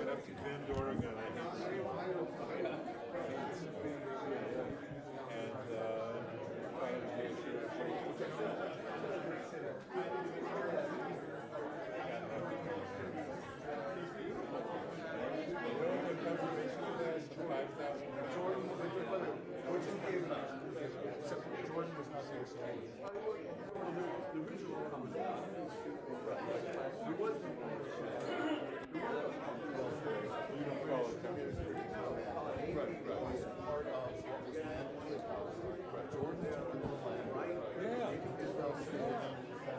up to Bend, Oregon. I need to see him. And Jordan was not there, so the original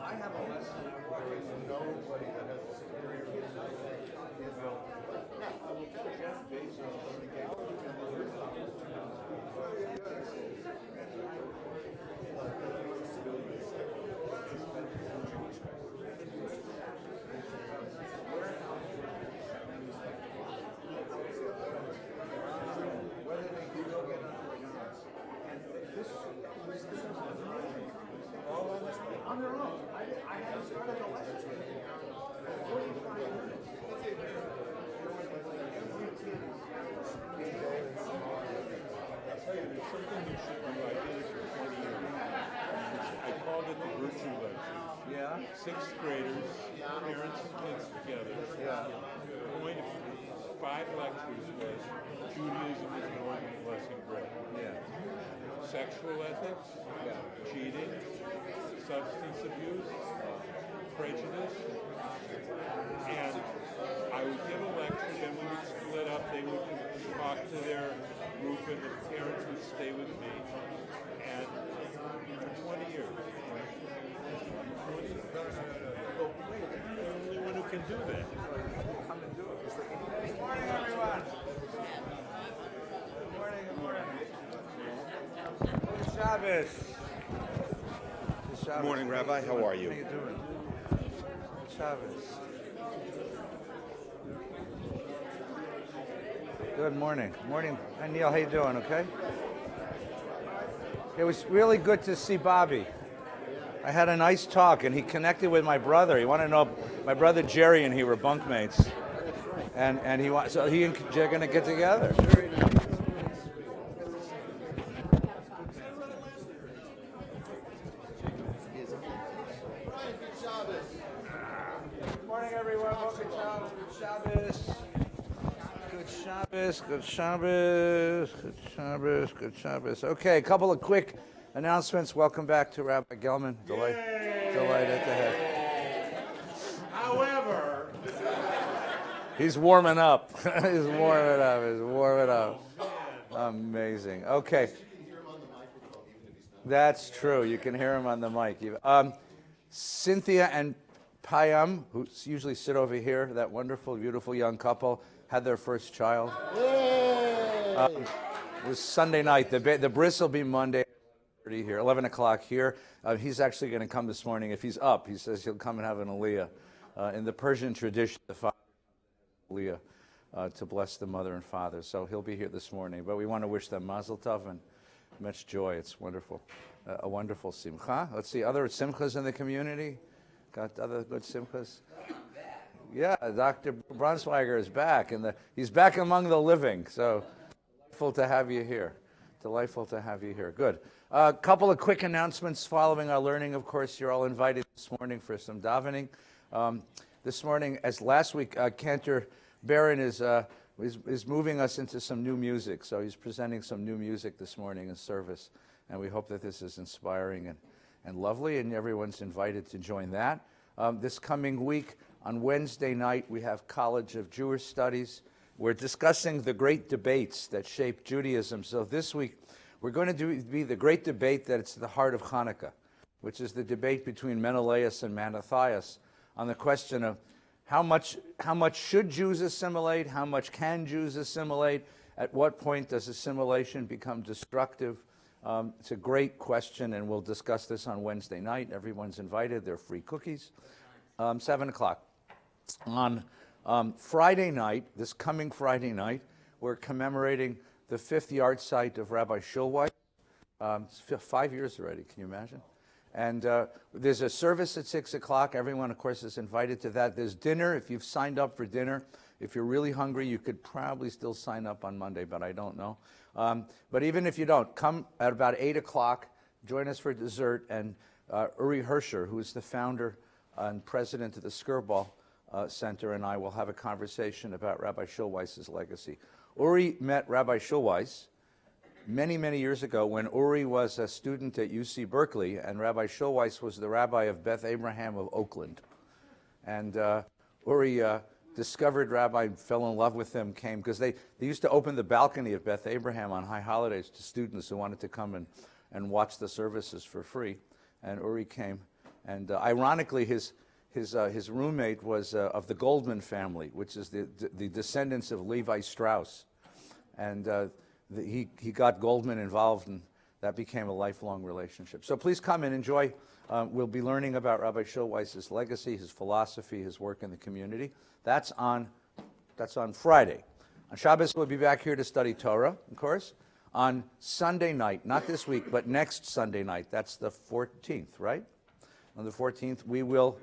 I have a lesson in nobody that has a superior Jeff Bezos on their own. I haven't started the lesson. 45 minutes. I'll tell you, there's something you should do. I did it for 20 years. I called it the virtue lectures. Yeah. Sixth graders, parents and kids together. Yeah. The point of 5 lectures was Judaism is more than blessing bread. Yeah. Sexual ethics, cheating, substance abuse, prejudice, and I would give a lecture, then we would split up, they would talk to their group, and the parents would stay with me, and for 20 years. I'm the only one who can do that. Good morning, everyone. Good morning, good morning. Good Shabbos. Good morning, Rabbi. How are you? How you doing? Good Shabbos. Good morning. Morning. Hi, Neil. How you doing? Okay? It was really good to see Bobby. I had a nice talk, and he connected with my brother. He wanted to know, my brother Jerry and he were bunkmates. And he wants, so he and Jay are going to get together. Good morning, everyone. Welcome to Good Shabbos. Good Shabbos. Good Shabbos. Good Shabbos. Good Shabbos. Okay, a couple of quick announcements. Welcome back to Rabbi Gelman. Delighted to have. However, He's warming up. He's warming up. Amazing. Okay. That's true. You can hear him on the mic. Cynthia and Payam, who usually sit over here, that wonderful, beautiful young couple, had their first child. It was Sunday night. The bris will be Monday here, 11 o'clock here. He's actually going to come this morning. If he's up, he says he'll come and have an aliyah. In the Persian tradition, the father aliyah to bless the mother and father. So he'll be here this morning. But we want to wish them mazel tov and much joy. It's wonderful. A wonderful simcha. Let's see, other simchas in the community? Got other good simchas? Yeah, Dr. Braunschweiger is back. He's back among the living. So delightful to have you here. Delightful to have you here. Good. A couple of quick announcements following our learning. Of course, you're all invited this morning for some davening. This morning, as last week, Cantor Barron is moving us into some new music. So he's presenting some new music this morning in service. And we hope that this is inspiring and lovely, and everyone's invited to join that. This coming week, on Wednesday night, we have College of Jewish Studies. We're discussing the great debates that shape Judaism. So this week, we're going to be the great debate that it's the heart of Hanukkah, which is the debate between Menelaus and Mattathias on the question of how much should Jews assimilate, how much can Jews assimilate, at what point does assimilation become destructive? It's a great question, and we'll discuss this on Wednesday night. Everyone's invited. They're free cookies. 7 o'clock. On Friday night, this coming Friday night, we're commemorating the 5th yard site of Rabbi Shulweit. It's 5 years already, can you imagine? And there's a service at 6 o'clock. Everyone, of course, is invited to that. There's dinner. If you've signed up for dinner, if you're really hungry, you could probably still sign up on Monday, but I don't know. But even if you don't, come at about 8 o'clock, join us for dessert. And Uri Hersher, who is the founder and president of the Skirball Center, and I will have a conversation about Rabbi Schulweiss's legacy. Uri met Rabbi Schulweiss many, many years ago when Uri was a student at UC Berkeley, and Rabbi Schulweiss was the rabbi of Beth Abraham of Oakland. And Uri discovered Rabbi, fell in love with him, came, because they used to open the balcony of Beth Abraham on high holidays to students who wanted to come and watch the services for free. And Uri came. And ironically, his roommate was of the Goldman family, which is the descendants of Levi Strauss. And he got Goldman involved, and that became a lifelong relationship. So please come and enjoy. We'll be learning about Rabbi Schulweiss's legacy, his philosophy, his work in the community. That's on Friday. On Shabbos, we'll be back here to study Torah, of course. On Sunday night, not this week, but next Sunday night, that's the 14th, right? On the 14th, we will,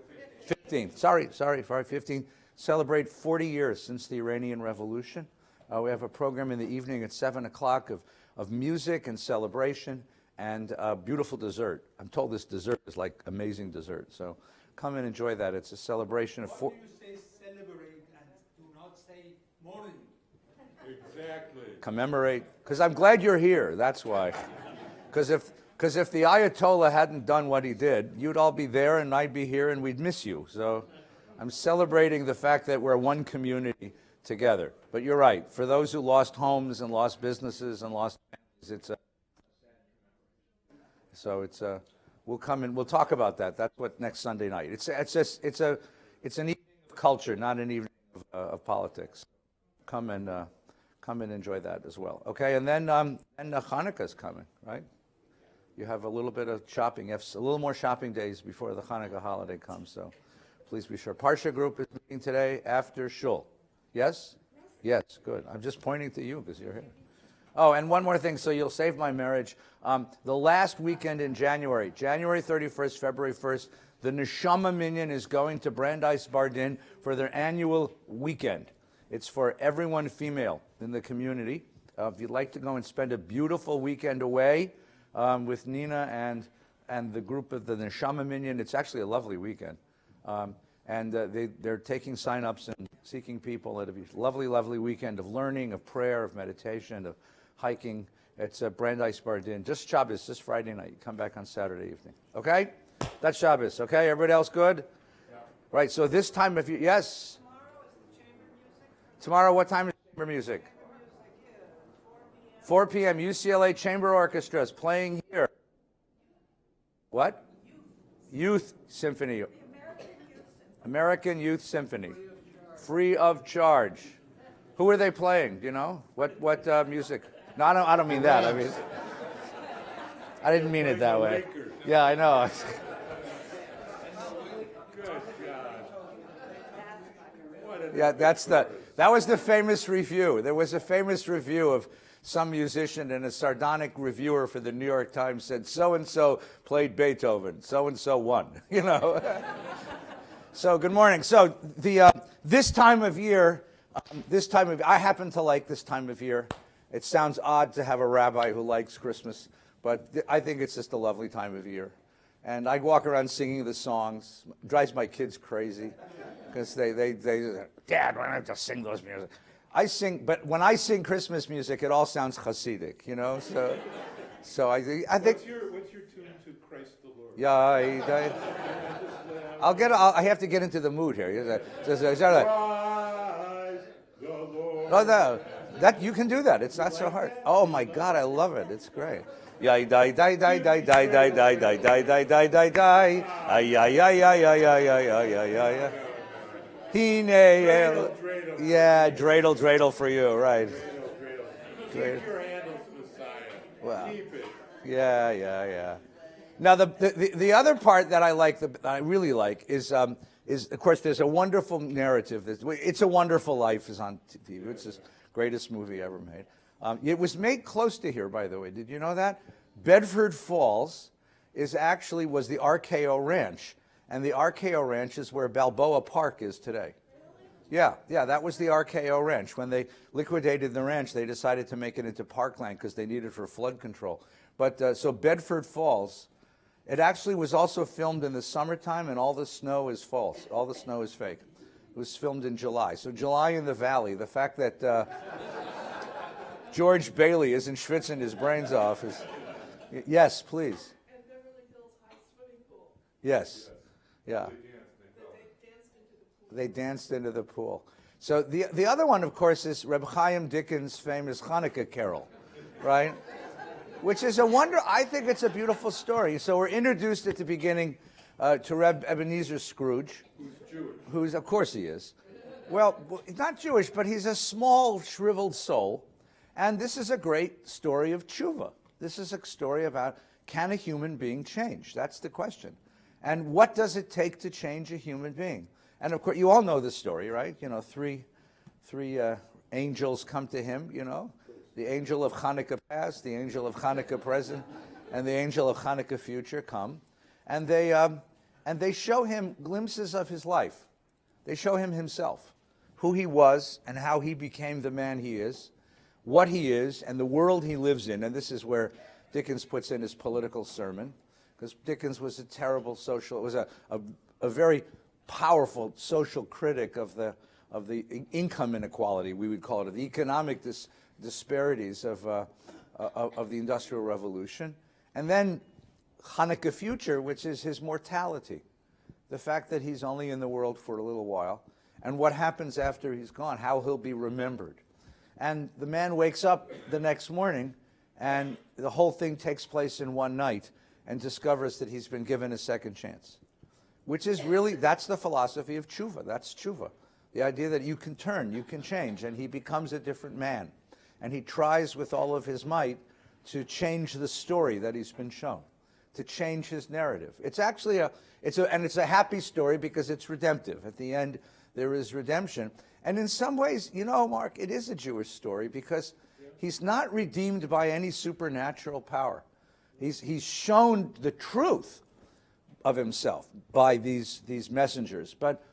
15th, sorry, 15th, celebrate 40 years since the Iranian Revolution. We have a program in the evening at 7 o'clock of music and celebration and beautiful dessert. I'm told this dessert is like amazing dessert, so come and enjoy that. It's a celebration of... Why do you say celebrate and do not say mourning? Exactly. Commemorate, because I'm glad you're here, that's why. Because if the Ayatollah hadn't done what he did, you'd all be there and I'd be here and we'd miss you. So I'm celebrating the fact that we're one community together. But you're right, for those who lost homes and lost businesses and lost families, we'll come and we'll talk about that. That's what next Sunday night. It's an evening of culture, not an evening of politics. Come and enjoy that as well. Okay, and then Hanukkah's coming, right? You have a little bit of shopping, a little more shopping days before the Hanukkah holiday comes, so please be sure. Parsha group is meeting today after Shul. Yes? Yes, good. I'm just pointing to you because you're here. Oh, and one more thing, so you'll save my marriage. The last weekend in January 31st, February 1st, the Neshama Minyan is going to Brandeis Bardin for their annual weekend. It's for everyone female in the community. If you'd like to go and spend a beautiful weekend away with Nina and the group of the Neshama Minyan, it's actually a lovely weekend. And they're taking sign-ups and seeking people. It'll be a lovely, lovely weekend of learning, of prayer, of meditation, of hiking. It's Brandeis Bardin. Just Shabbos, this Friday night. You come back on Saturday evening. Okay? That's Shabbos. Okay? Everybody else good? Yeah. Right, so this time, if you... Yes? Tomorrow, what time is chamber music? 4 p.m. UCLA Chamber Orchestra is playing here. What? Youth Symphony. American Youth Symphony. Free of charge. Who are they playing? Do you know? What music? No, I don't mean that. I mean, I didn't mean it that way. Yeah, I know. Yeah, that was the famous review. There was a famous review of some musician, and a sardonic reviewer for the New York Times said, so-and-so played Beethoven, so-and-so won, you know. So good morning. So this time of year, I happen to like this time of year. It sounds odd to have a rabbi who likes Christmas, but I think it's just a lovely time of year. And I walk around singing the songs. It drives my kids crazy because they Dad, why don't I just sing those music? I sing, but when I sing Christmas music, it all sounds Hasidic, you know. So I think. What's your tune to Christ the Lord? Yeah, I have to get into the mood here. Christ the Lord. No, that you can do that. It's not so hard. Oh my God, I love it. It's great. Yai die die die die die die die die die die die die die. Ay ay ay ay ay ay ay ay ay ay. Hine. Yeah, dreidel for you, right? Keep your handles, Messiah. Well, Keep it. Yeah. Now the other part that I like, that I really like, is of course there's a wonderful narrative. It's a Wonderful Life is on TV. It's the greatest movie ever made. It was made close to here, by the way. Did you know that? Bedford Falls was the RKO Ranch. And the RKO Ranch is where Balboa Park is today. Yeah, that was the RKO Ranch. When they liquidated the ranch, they decided to make it into parkland because they needed it for flood control. But so Bedford Falls, it actually was also filmed in the summertime, and all the snow is false. All the snow is fake. It was filmed in July. So July in the Valley, the fact that George Bailey isn't schwitzing his brains off is... Yes, please. And Beverly Hills High Swimming Pool. Yes, yeah. They danced into the pool. So the other one, of course, is Reb Chaim Dickens' famous Hanukkah carol, right? Which is I think it's a beautiful story. So we're introduced at the beginning to Reb Ebenezer Scrooge. Who's Jewish. Who's, of course he is. Well, he's not Jewish, but he's a small, shriveled soul. And this is a great story of tshuva. This is a story about, can a human being change? That's the question. And what does it take to change a human being? And of course, you all know the story, right? You know, three angels come to him, you know. The angel of Hanukkah past, the angel of Hanukkah present, and the angel of Hanukkah future come. And they show him glimpses of his life. They show him himself, who he was and how he became the man he is, what he is, and the world he lives in. And this is where Dickens puts in his political sermon, because Dickens was a terrible a very powerful social critic of the income inequality, we would call it, of the economic disparities of the Industrial Revolution. And then Hanukkah future, which is his mortality, the fact that he's only in the world for a little while, and what happens after he's gone, how he'll be remembered. And the man wakes up the next morning, and the whole thing takes place in one night, and discovers that he's been given a second chance. Which is really, that's the philosophy of tshuva. That's tshuva. The idea that you can turn, you can change, and he becomes a different man. And he tries with all of his might to change the story that he's been shown, to change his narrative. It's actually it's a happy story because it's redemptive. At the end, there is redemption. And in some ways, you know, Mark, it is a Jewish story because he's not redeemed by any supernatural power. He's shown the truth of himself by these messengers, but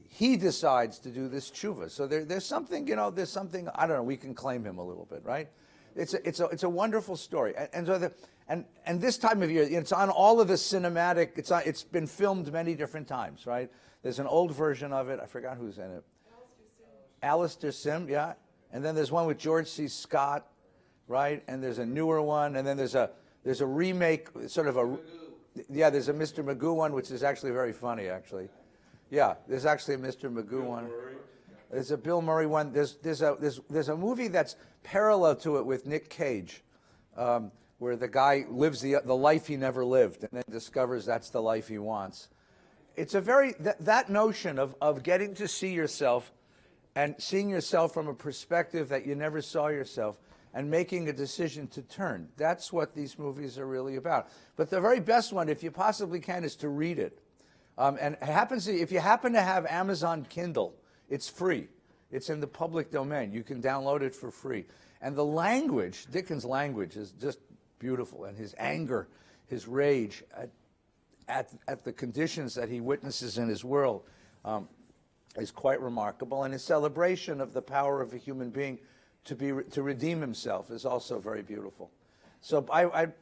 he decides to do this tshuva. So there's something, you know, I don't know, we can claim him a little bit, right? It's a wonderful story, and this time of year, it's on all of the cinematic. It's been filmed many different times, right? There's an old version of it. I forgot who's in it. Alistair Sim, yeah. And then there's one with George C. Scott, right? And there's a newer one, and then there's a remake, sort of a. Yeah, there's a Mr. Magoo one, which is actually very funny, actually. Yeah, there's actually a Mr. Magoo one. There's a Bill Murray one. There's a movie that's parallel to it with Nick Cage, where the guy lives the life he never lived and then discovers that's the life he wants. It's a very, that notion of getting to see yourself and seeing yourself from a perspective that you never saw yourself, and making a decision to turn. That's what these movies are really about. But the very best one, if you possibly can, is to read it. And it happens to, if you happen to have Amazon Kindle, it's free. It's in the public domain. You can download it for free. And the language, Dickens' language, is just beautiful. And his anger, his rage at the conditions that he witnesses in his world is quite remarkable. And his celebration of the power of a human being to redeem himself is also very beautiful. So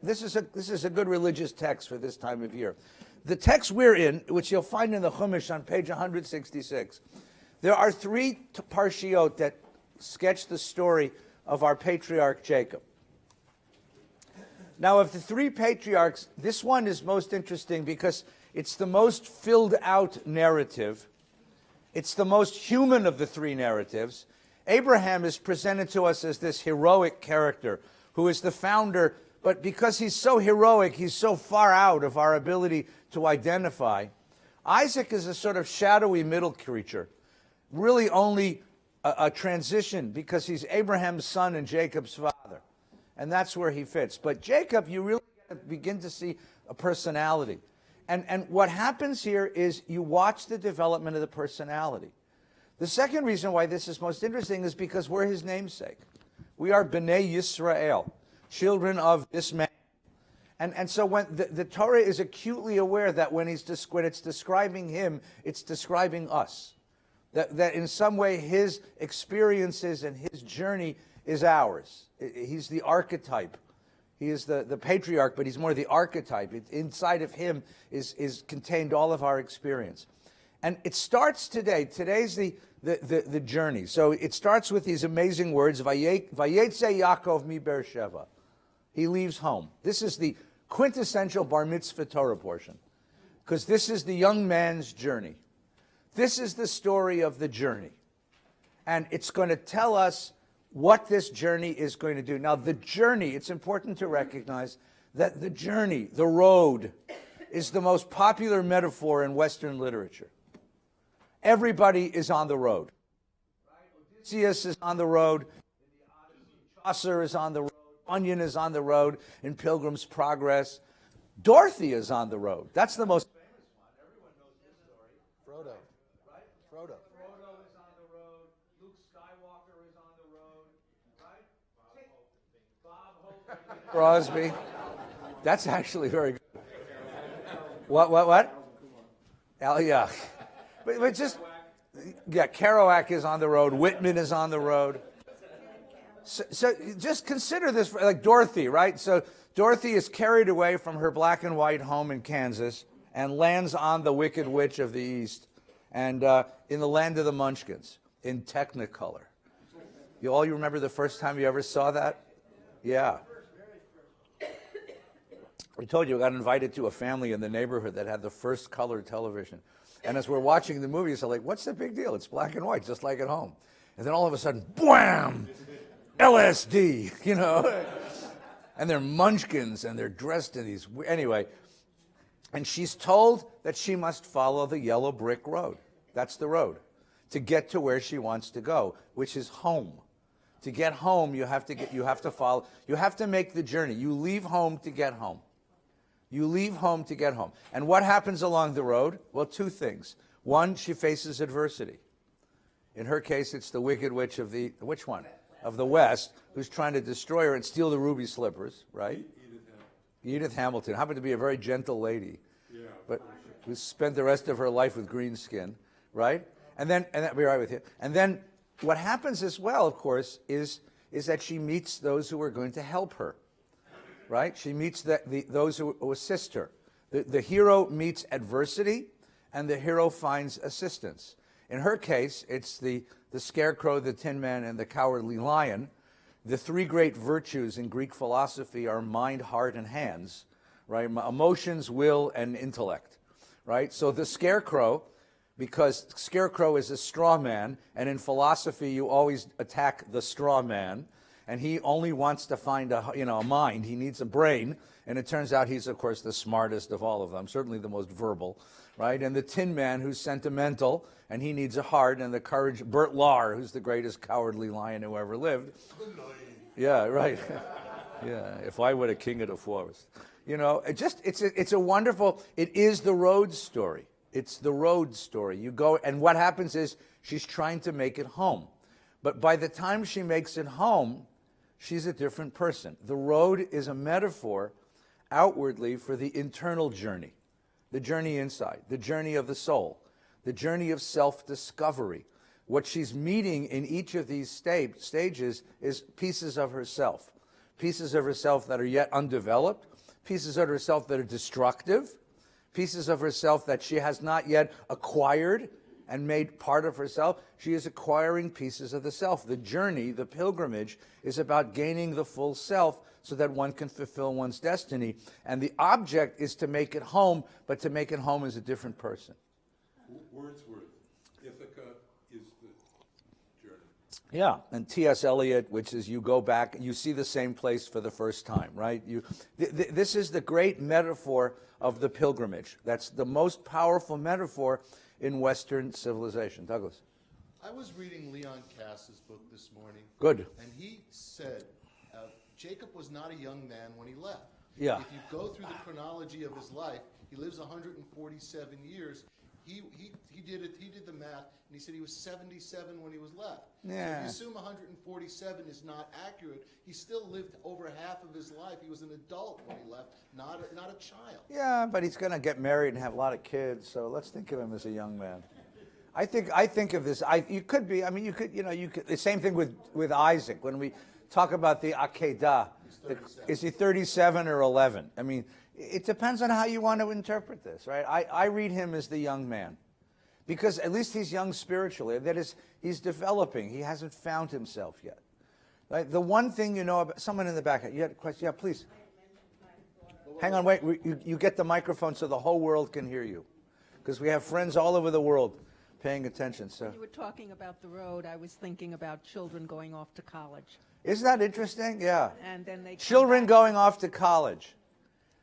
this is a good religious text for this time of year. The text we're in, which you'll find in the Chumash on page 166, there are three parshiot that sketch the story of our patriarch Jacob. Now, of the three patriarchs, this one is most interesting because it's the most filled out narrative. It's the most human of the three narratives. Abraham is presented to us as this heroic character who is the founder, but because he's so heroic, he's so far out of our ability to identify. Isaac is a sort of shadowy middle creature, really only a transition because he's Abraham's son and Jacob's father. And that's where he fits. But Jacob, you really begin to see a personality. And what happens here is you watch the development of the personality. The second reason why this is most interesting is because we're his namesake. We are B'nai Yisrael, children of this man. And so when the Torah is acutely aware that when it's describing him, it's describing us. That in some way his experiences and his journey is ours. He's the archetype. He is the patriarch, but he's more the archetype. Inside of him is contained all of our experience. And it starts today. Today's the journey. So it starts with these amazing words, Vayetze Yaakov mi Beersheva. He leaves home. This is the quintessential bar mitzvah Torah portion, because this is the young man's journey. This is the story of the journey. And it's going to tell us what this journey is going to do. Now, the journey, it's important to recognize that the journey, the road, is the most popular metaphor in Western literature. Everybody is on the road. Odysseus is on the road. Chaucer is on the road. Bunyan is on the road in Pilgrim's Progress. Dorothy is on the road. That's the most famous one. Everyone knows this story. Frodo. Right? Frodo. Frodo is on the road. Luke Skywalker is on the road. Right? Bob Hope. Crosby. That's actually very good. What? Yeah. But just, yeah, Kerouac is on the road. Whitman is on the road. So just consider this, like Dorothy, right? So Dorothy is carried away from her black and white home in Kansas and lands on the Wicked Witch of the East and in the land of the Munchkins in Technicolor. You remember the first time you ever saw that? Yeah. I told you I got invited to a family in the neighborhood that had the first color television. And as we're watching the movies, I'm like, what's the big deal? It's black and white, just like at home. And then all of a sudden, wham! LSD, and they're munchkins, and they're dressed in these, anyway. And she's told that she must follow the yellow brick road. That's the road to get to where she wants to go, which is home. To get home, you have to make the journey. You leave home to get home. You leave home to get home. And what happens along the road? Well, two things. One, she faces adversity. In her case, it's the Wicked Witch of the, which one? Of the West, who's trying to destroy her and steal the ruby slippers, right? Edith Hamilton happened to be a very gentle lady, but who spent the rest of her life with green skin, right? And I'll be right with you. And then what happens as well, of course, is that she meets those who are going to help her, right? She meets those who assist her. The hero meets adversity, and the hero finds assistance. In her case, it's the scarecrow, the tin man, and the cowardly lion. The three great virtues in Greek philosophy are mind, heart, and hands, right? Emotions, will, and intellect, right? So the scarecrow, because scarecrow is a straw man, and in philosophy you always attack the straw man, and he only wants to find a mind. He needs a brain, and it turns out he's, of course, the smartest of all of them, certainly the most verbal, right? And the Tin Man, who's sentimental, and he needs a heart, and the courage, Bert Lahr, who's the greatest cowardly lion who ever lived. Yeah, right. Yeah, if I were the king of the forest. It's a wonderful, it is the road story. It's the road story. You go, and what happens is she's trying to make it home. But by the time she makes it home, she's a different person. The road is a metaphor outwardly for the internal journey, the journey inside, the journey of the soul, the journey of self-discovery. What she's meeting in each of these stages is pieces of herself that are yet undeveloped, pieces of herself that are destructive, pieces of herself that she has not yet acquired and made part of herself. She is acquiring pieces of the self. The journey, the pilgrimage, is about gaining the full self so that one can fulfill one's destiny. And the object is to make it home, but to make it home as a different person. Wordsworth, Ithaca is the journey. Yeah, and T.S. Eliot, which is you go back, you see the same place for the first time, right? This is the great metaphor of the pilgrimage. That's the most powerful metaphor in Western civilization. Douglas? I was reading Leon Cass's book this morning. Good. And he said Jacob was not a young man when he left. Yeah. If you go through the chronology of his life, he lives 147 years. he did it. He did the math, and he said he was 77 when he was left. Yeah. So if you assume 147 is not accurate, he still lived over half of his life. He was an adult when he left, not a child. Yeah, but he's going to get married and have a lot of kids, so let's think of him as a young man. I think of this. You could be. I mean, you could. The same thing with Isaac. When we talk about the Akedah, is he 37 or 11? I mean, it depends on how you want to interpret this, right? I read him as the young man, because at least he's young spiritually. That is, he's developing. He hasn't found himself yet. Right? The one thing you know about someone in the back. You had a question? Yeah, please. Hang on, wait. You get the microphone so the whole world can hear you, because we have friends all over the world paying attention. So You were talking about the road. I was thinking about children going off to college. isn't that interesting? Yeah. And then they come Children back. going off to college.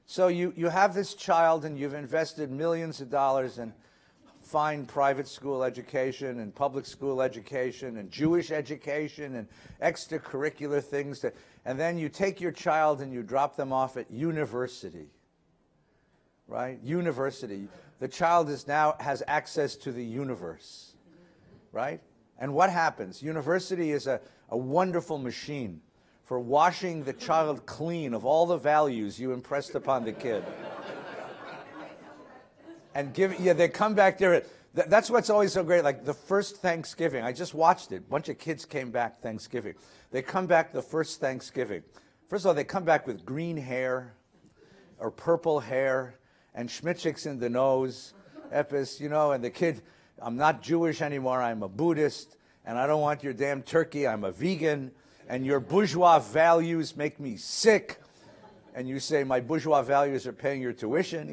So you have this child and you've invested millions of dollars in fine private school education and public school education and Jewish education and extracurricular things. And then you take your child and you drop them off at university. Right? University. The child has access to the universe. Right? And what happens? University is a wonderful machine for washing the child clean of all the values you impressed upon the kid. And they come back there. That's what's always so great. Like the first Thanksgiving, I just watched it. A bunch of kids came back Thanksgiving. They come back the first Thanksgiving. First of all, they come back with green hair or purple hair and schmitchiks in the nose, epis, and the kid, I'm not Jewish anymore, I'm a Buddhist, and I don't want your damn turkey, I'm a vegan, and your bourgeois values make me sick. And you say, my bourgeois values are paying your tuition,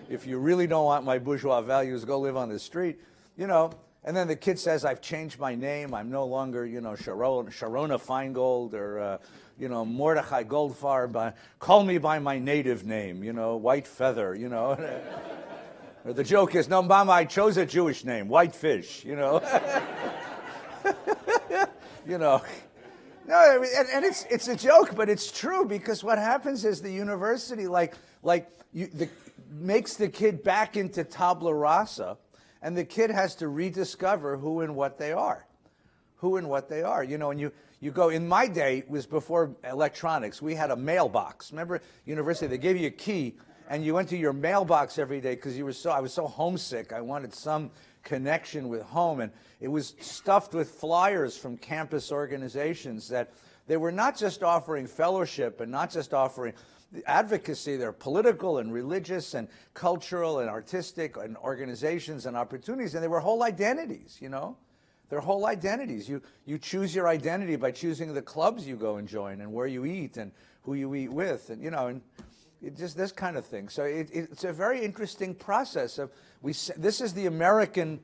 If you really don't want my bourgeois values, go live on the street, And then the kid says, I've changed my name. I'm no longer, Sharona Feingold or, Mordechai Goldfarb. Call me by my native name, White Feather, Or the joke is, no, Mama, I chose a Jewish name, White Fish, No, and it's a joke, but it's true, because what happens is the university makes the kid back into tabula rasa, and the kid has to rediscover who and what they are. And you go, in my day, it was before electronics, we had a mailbox. Remember, university, they gave you a key, and you went to your mailbox every day because I was so homesick. I wanted some connection with home, and it was stuffed with flyers from campus organizations that they were not just offering fellowship and not just offering advocacy. They're political and religious and cultural and artistic and organizations and opportunities, and they were whole identities, They're whole identities. You choose your identity by choosing the clubs you go and join and where you eat and who you eat with, and and just this kind of thing. So it's a very interesting process of this is the American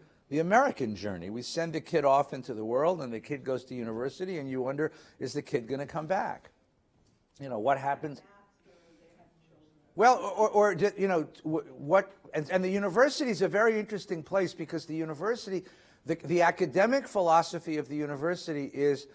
journey. We send the kid off into the world, and the kid goes to university, and you wonder, is the kid going to come back? What happens? Well, and the university is a very interesting place, because the university, the academic philosophy of the university is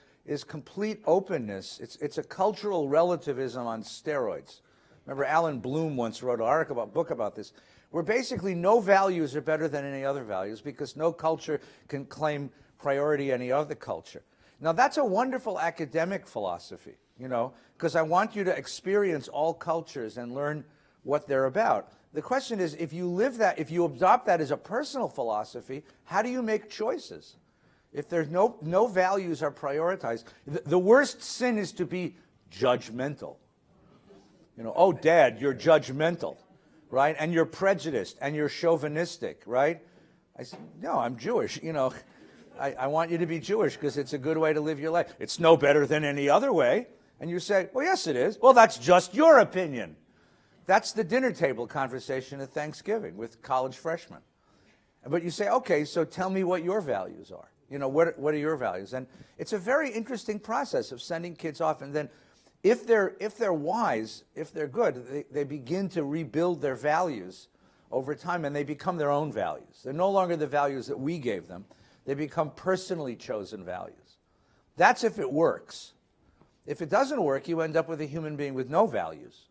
complete openness. It's a cultural relativism on steroids. Remember, Alan Bloom once wrote a book about this, where basically no values are better than any other values, because no culture can claim priority any other culture. Now, that's a wonderful academic philosophy, because I want you to experience all cultures and learn what they're about. The question is, if you adopt that as a personal philosophy, how do you make choices? If there's no values are prioritized, the worst sin is to be judgmental. Oh, Dad, you're judgmental, right? And you're prejudiced, and you're chauvinistic, right? I said, no, I'm Jewish. I want you to be Jewish because it's a good way to live your life. It's no better than any other way. And you say, well, yes, it is. Well, that's just your opinion. That's the dinner table conversation at Thanksgiving with college freshmen. But you say, okay, so tell me what your values are. What are your values? And it's a very interesting process of sending kids off, and then if they're wise, if they're good, they begin to rebuild their values over time, and they become their own values. They're no longer the values that we gave them. They become personally chosen values. That's if it works. If it doesn't work, you end up with a human being with no values,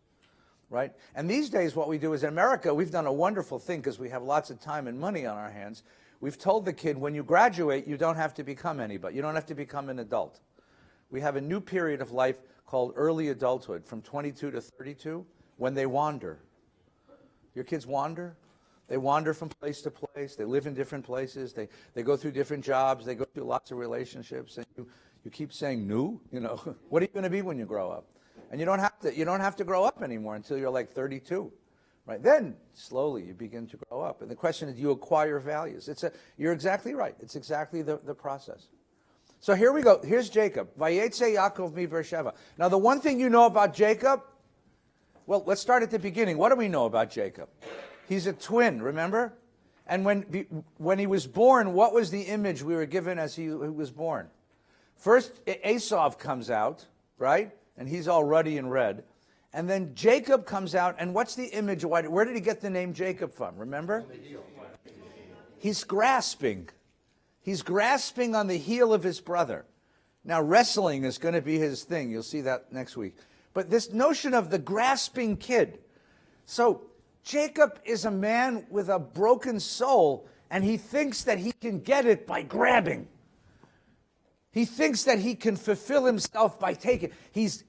right? And these days what we do is in America, we've done a wonderful thing because we have lots of time and money on our hands. We've told the kid, when you graduate, you don't have to become anybody. You don't have to become an adult. We have a new period of life called early adulthood, from 22 to 32, when they wander. Your kids wander? They wander from place to place. They live in different places. They go through different jobs. They go through lots of relationships. And you keep saying, "No, what are you going to be when you grow up?" And you don't have to grow up anymore until you're like 32, right? Then slowly you begin to grow up. And the question is, do you acquire values? You're exactly right. It's exactly the process. So here we go. Here's Jacob. Vayetze Yaakov mi Beersheva. Now the one thing you know about Jacob, well, let's start at the beginning. What do we know about Jacob? He's a twin, remember? And when he was born, what was the image we were given as he was born? First, Esau comes out, right? And he's all ruddy and red. And then Jacob comes out, and what's the image? Where did he get the name Jacob from? Remember? He's grasping. He's grasping on the heel of his brother. Now, wrestling is going to be his thing. You'll see that next week. But this notion of the grasping kid. So, Jacob is a man with a broken soul, and he thinks that he can get it by grabbing. He thinks that he can fulfill himself by taking. He's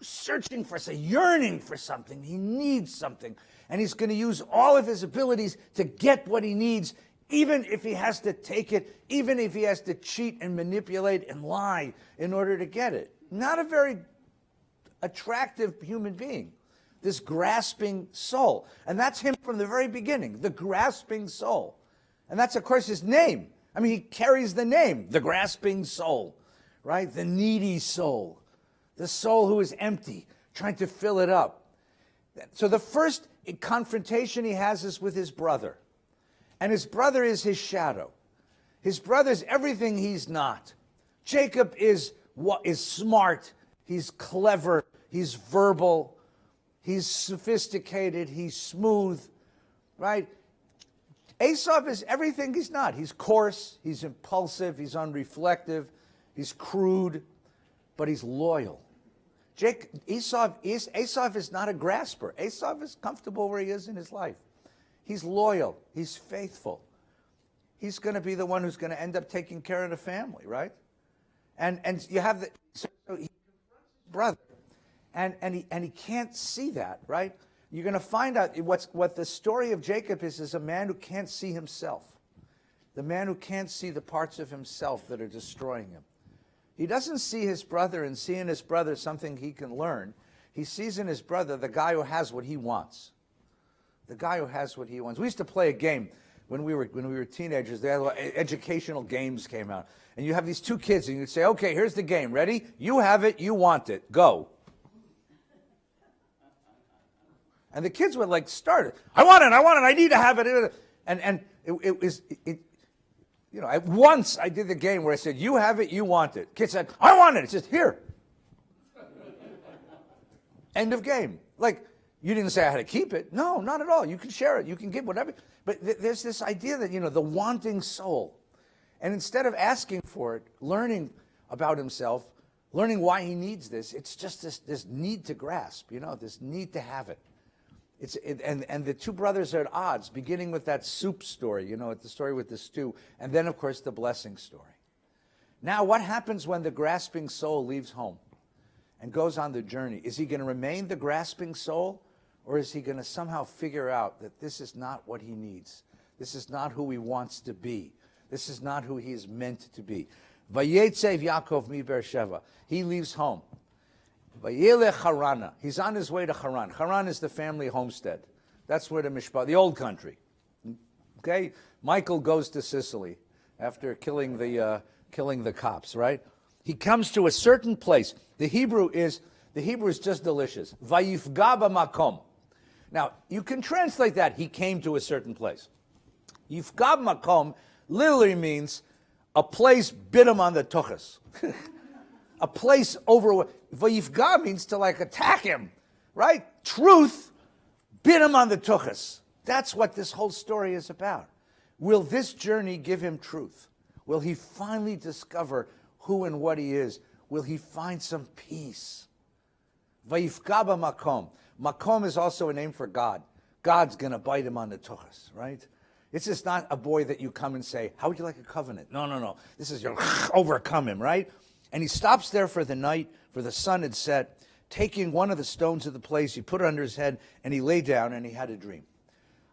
searching for, yearning for something. He needs something. And he's going to use all of his abilities to get what he needs, even if he has to take it, even if he has to cheat and manipulate and lie in order to get it. Not a very attractive human being, this grasping soul. And that's him from the very beginning, the grasping soul. And that's, of course, his name. I mean, he carries the name, the grasping soul, right? The needy soul, the soul who is empty, trying to fill it up. So the first confrontation he has is with his brother. And his brother is his shadow. His brother's everything he's not. Jacob is smart, he's clever, he's verbal, he's sophisticated, he's smooth, right? Esau is everything he's not. He's coarse, he's impulsive, he's unreflective, he's crude, but he's loyal. Esau is not a grasper. Esau is comfortable where he is in his life. He's loyal, he's faithful. He's going to be the one who's going to end up taking care of the family, right? And you have so he confronts his brother, and he can't see that, right? You're going to find out what the story of Jacob is a man who can't see himself. The man who can't see the parts of himself that are destroying him. He doesn't see his brother and see in his brother something he can learn. He sees in his brother the guy who has what he wants. The guy who has what he wants. We used to play a game when we were teenagers. They had educational games came out. And you have these two kids and you'd say, okay, here's the game. Ready? You have it, you want it. Go. And the kids would start it. I want it, I need to have it. And once I did the game where I said, you have it, you want it. Kid said, I want it. It's just here. End of game. You didn't say I had to keep it. No, not at all. You can share it. You can give whatever. But there's this idea that, the wanting soul. And instead of asking for it, learning about himself, learning why he needs this, it's just this need to grasp, this need to have it. And the two brothers are at odds, beginning with that soup story, the story with the stew, and then, of course, the blessing story. Now, what happens when the grasping soul leaves home and goes on the journey? Is he going to remain the grasping soul, or is he going to somehow figure out that this is not what he needs? This is not who he wants to be. This is not who he is meant to be. Vayetze Yaakov mi Beersheva. He leaves home. Vayelech Harana. He's on his way to Haran. Haran is the family homestead. That's where the old country. Okay? Michael goes to Sicily after killing the cops, right? He comes to a certain place. The Hebrew is just delicious. Vayifga b'makom. Now, you can translate that, he came to a certain place. Yifga b'makom literally means a place bit him on the tuchus. A place over. Vayifga means to attack him, right? Truth bit him on the tuchus. That's what this whole story is about. Will this journey give him truth? Will he finally discover who and what he is? Will he find some peace? Vayifga b'makom. Makom is also a name for God. God's going to bite him on the tuchus, right? This is not a boy that you come and say, how would you like a covenant? No. This is your overcome him, right? And he stops there for the night, for the sun had set, taking one of the stones of the place, he put it under his head, and he lay down and he had a dream.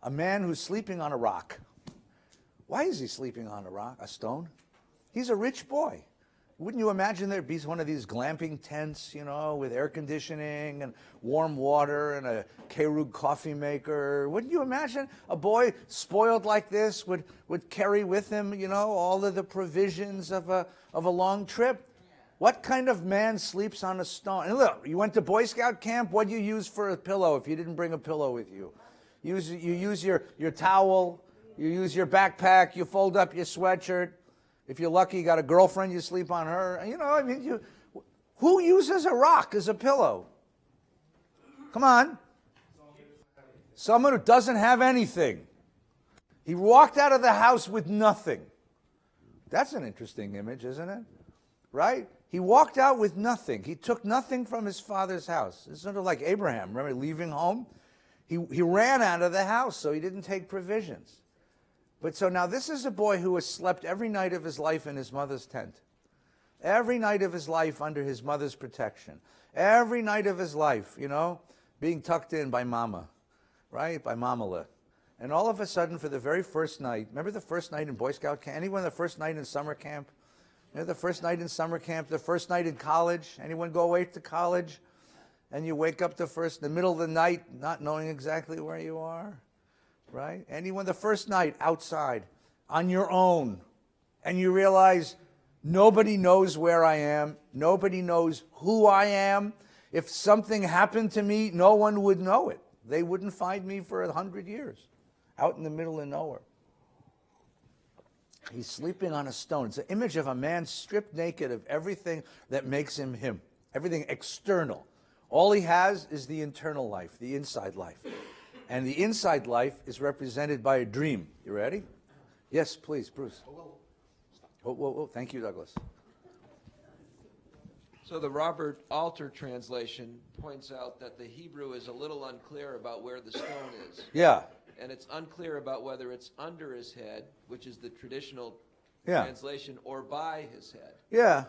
A man who's sleeping on a rock. Why is he sleeping on a rock, a stone? He's a rich boy. Wouldn't you imagine there'd be one of these glamping tents, with air conditioning and warm water and a Keurig coffee maker? Wouldn't you imagine a boy spoiled like this would carry with him, all of the provisions of a long trip? What kind of man sleeps on a stone? And look, you went to Boy Scout camp. What do you use for a pillow if you didn't bring a pillow with you? You use your towel. You use your backpack. You fold up your sweatshirt. If you're lucky, you got a girlfriend, you sleep on her. Who uses a rock as a pillow? Come on. Someone who doesn't have anything. He walked out of the house with nothing. That's an interesting image, isn't it? Right? He walked out with nothing. He took nothing from his father's house. It's sort of like Abraham, remember, leaving home? He ran out of the house, so he didn't take provisions. But so now this is a boy who has slept every night of his life in his mother's tent. Every night of his life under his mother's protection. Every night of his life, being tucked in by mama, right? By mamala. And all of a sudden, for the very first night, remember the first night in Boy Scout camp? Anyone the first night in summer camp? The first night in summer camp, the first night in college? Anyone go away to college? And you wake up in the middle of the night, not knowing exactly where you are? Right? Anyone the first night outside, on your own, and you realize nobody knows where I am, nobody knows who I am. If something happened to me, no one would know it. They wouldn't find me for 100 years, out in the middle of nowhere. He's sleeping on a stone. It's an image of a man stripped naked of everything that makes him him, everything external. All he has is the internal life, the inside life. And the inside life is represented by a dream. You ready? Yes, please, Bruce. Whoa. Thank you, Douglas. So the Robert Alter translation points out that the Hebrew is a little unclear about where the stone is. Yeah. And it's unclear about whether it's under his head, which is the traditional translation, or by his head. Yeah.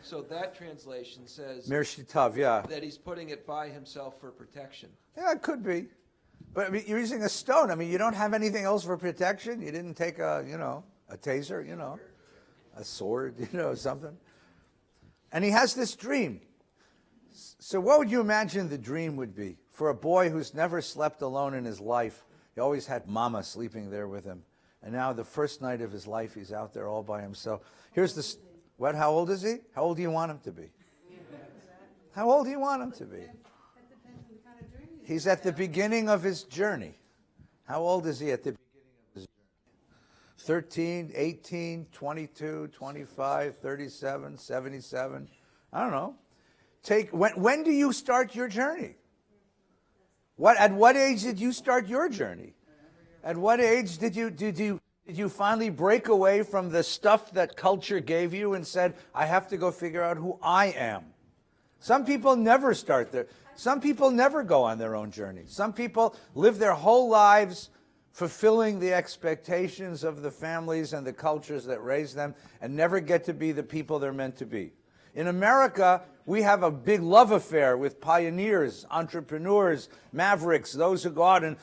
So that translation says Mirshitav, that he's putting it by himself for protection. Yeah, it could be. But you're using a stone. You don't have anything else for protection. You didn't take a taser, a sword, something. And he has this dream. So what would you imagine the dream would be? For a boy who's never slept alone in his life, he always had mama sleeping there with him. And now the first night of his life, he's out there all by himself. Here's the... What? How old is he? How old do you want him to be? How old do you want him to be? He's at the beginning of his journey. How old is he at the beginning of his journey? 13, 18, 22, 25, 37, 77. I don't know. When do you start your journey? At what age did you start your journey? At what age did you finally break away from the stuff that culture gave you and said, I have to go figure out who I am? Some people never start there. Some people never go on their own journey. Some people live their whole lives fulfilling the expectations of the families and the cultures that raise them and never get to be the people they're meant to be. In America, we have a big love affair with pioneers, entrepreneurs, mavericks, those who go out and,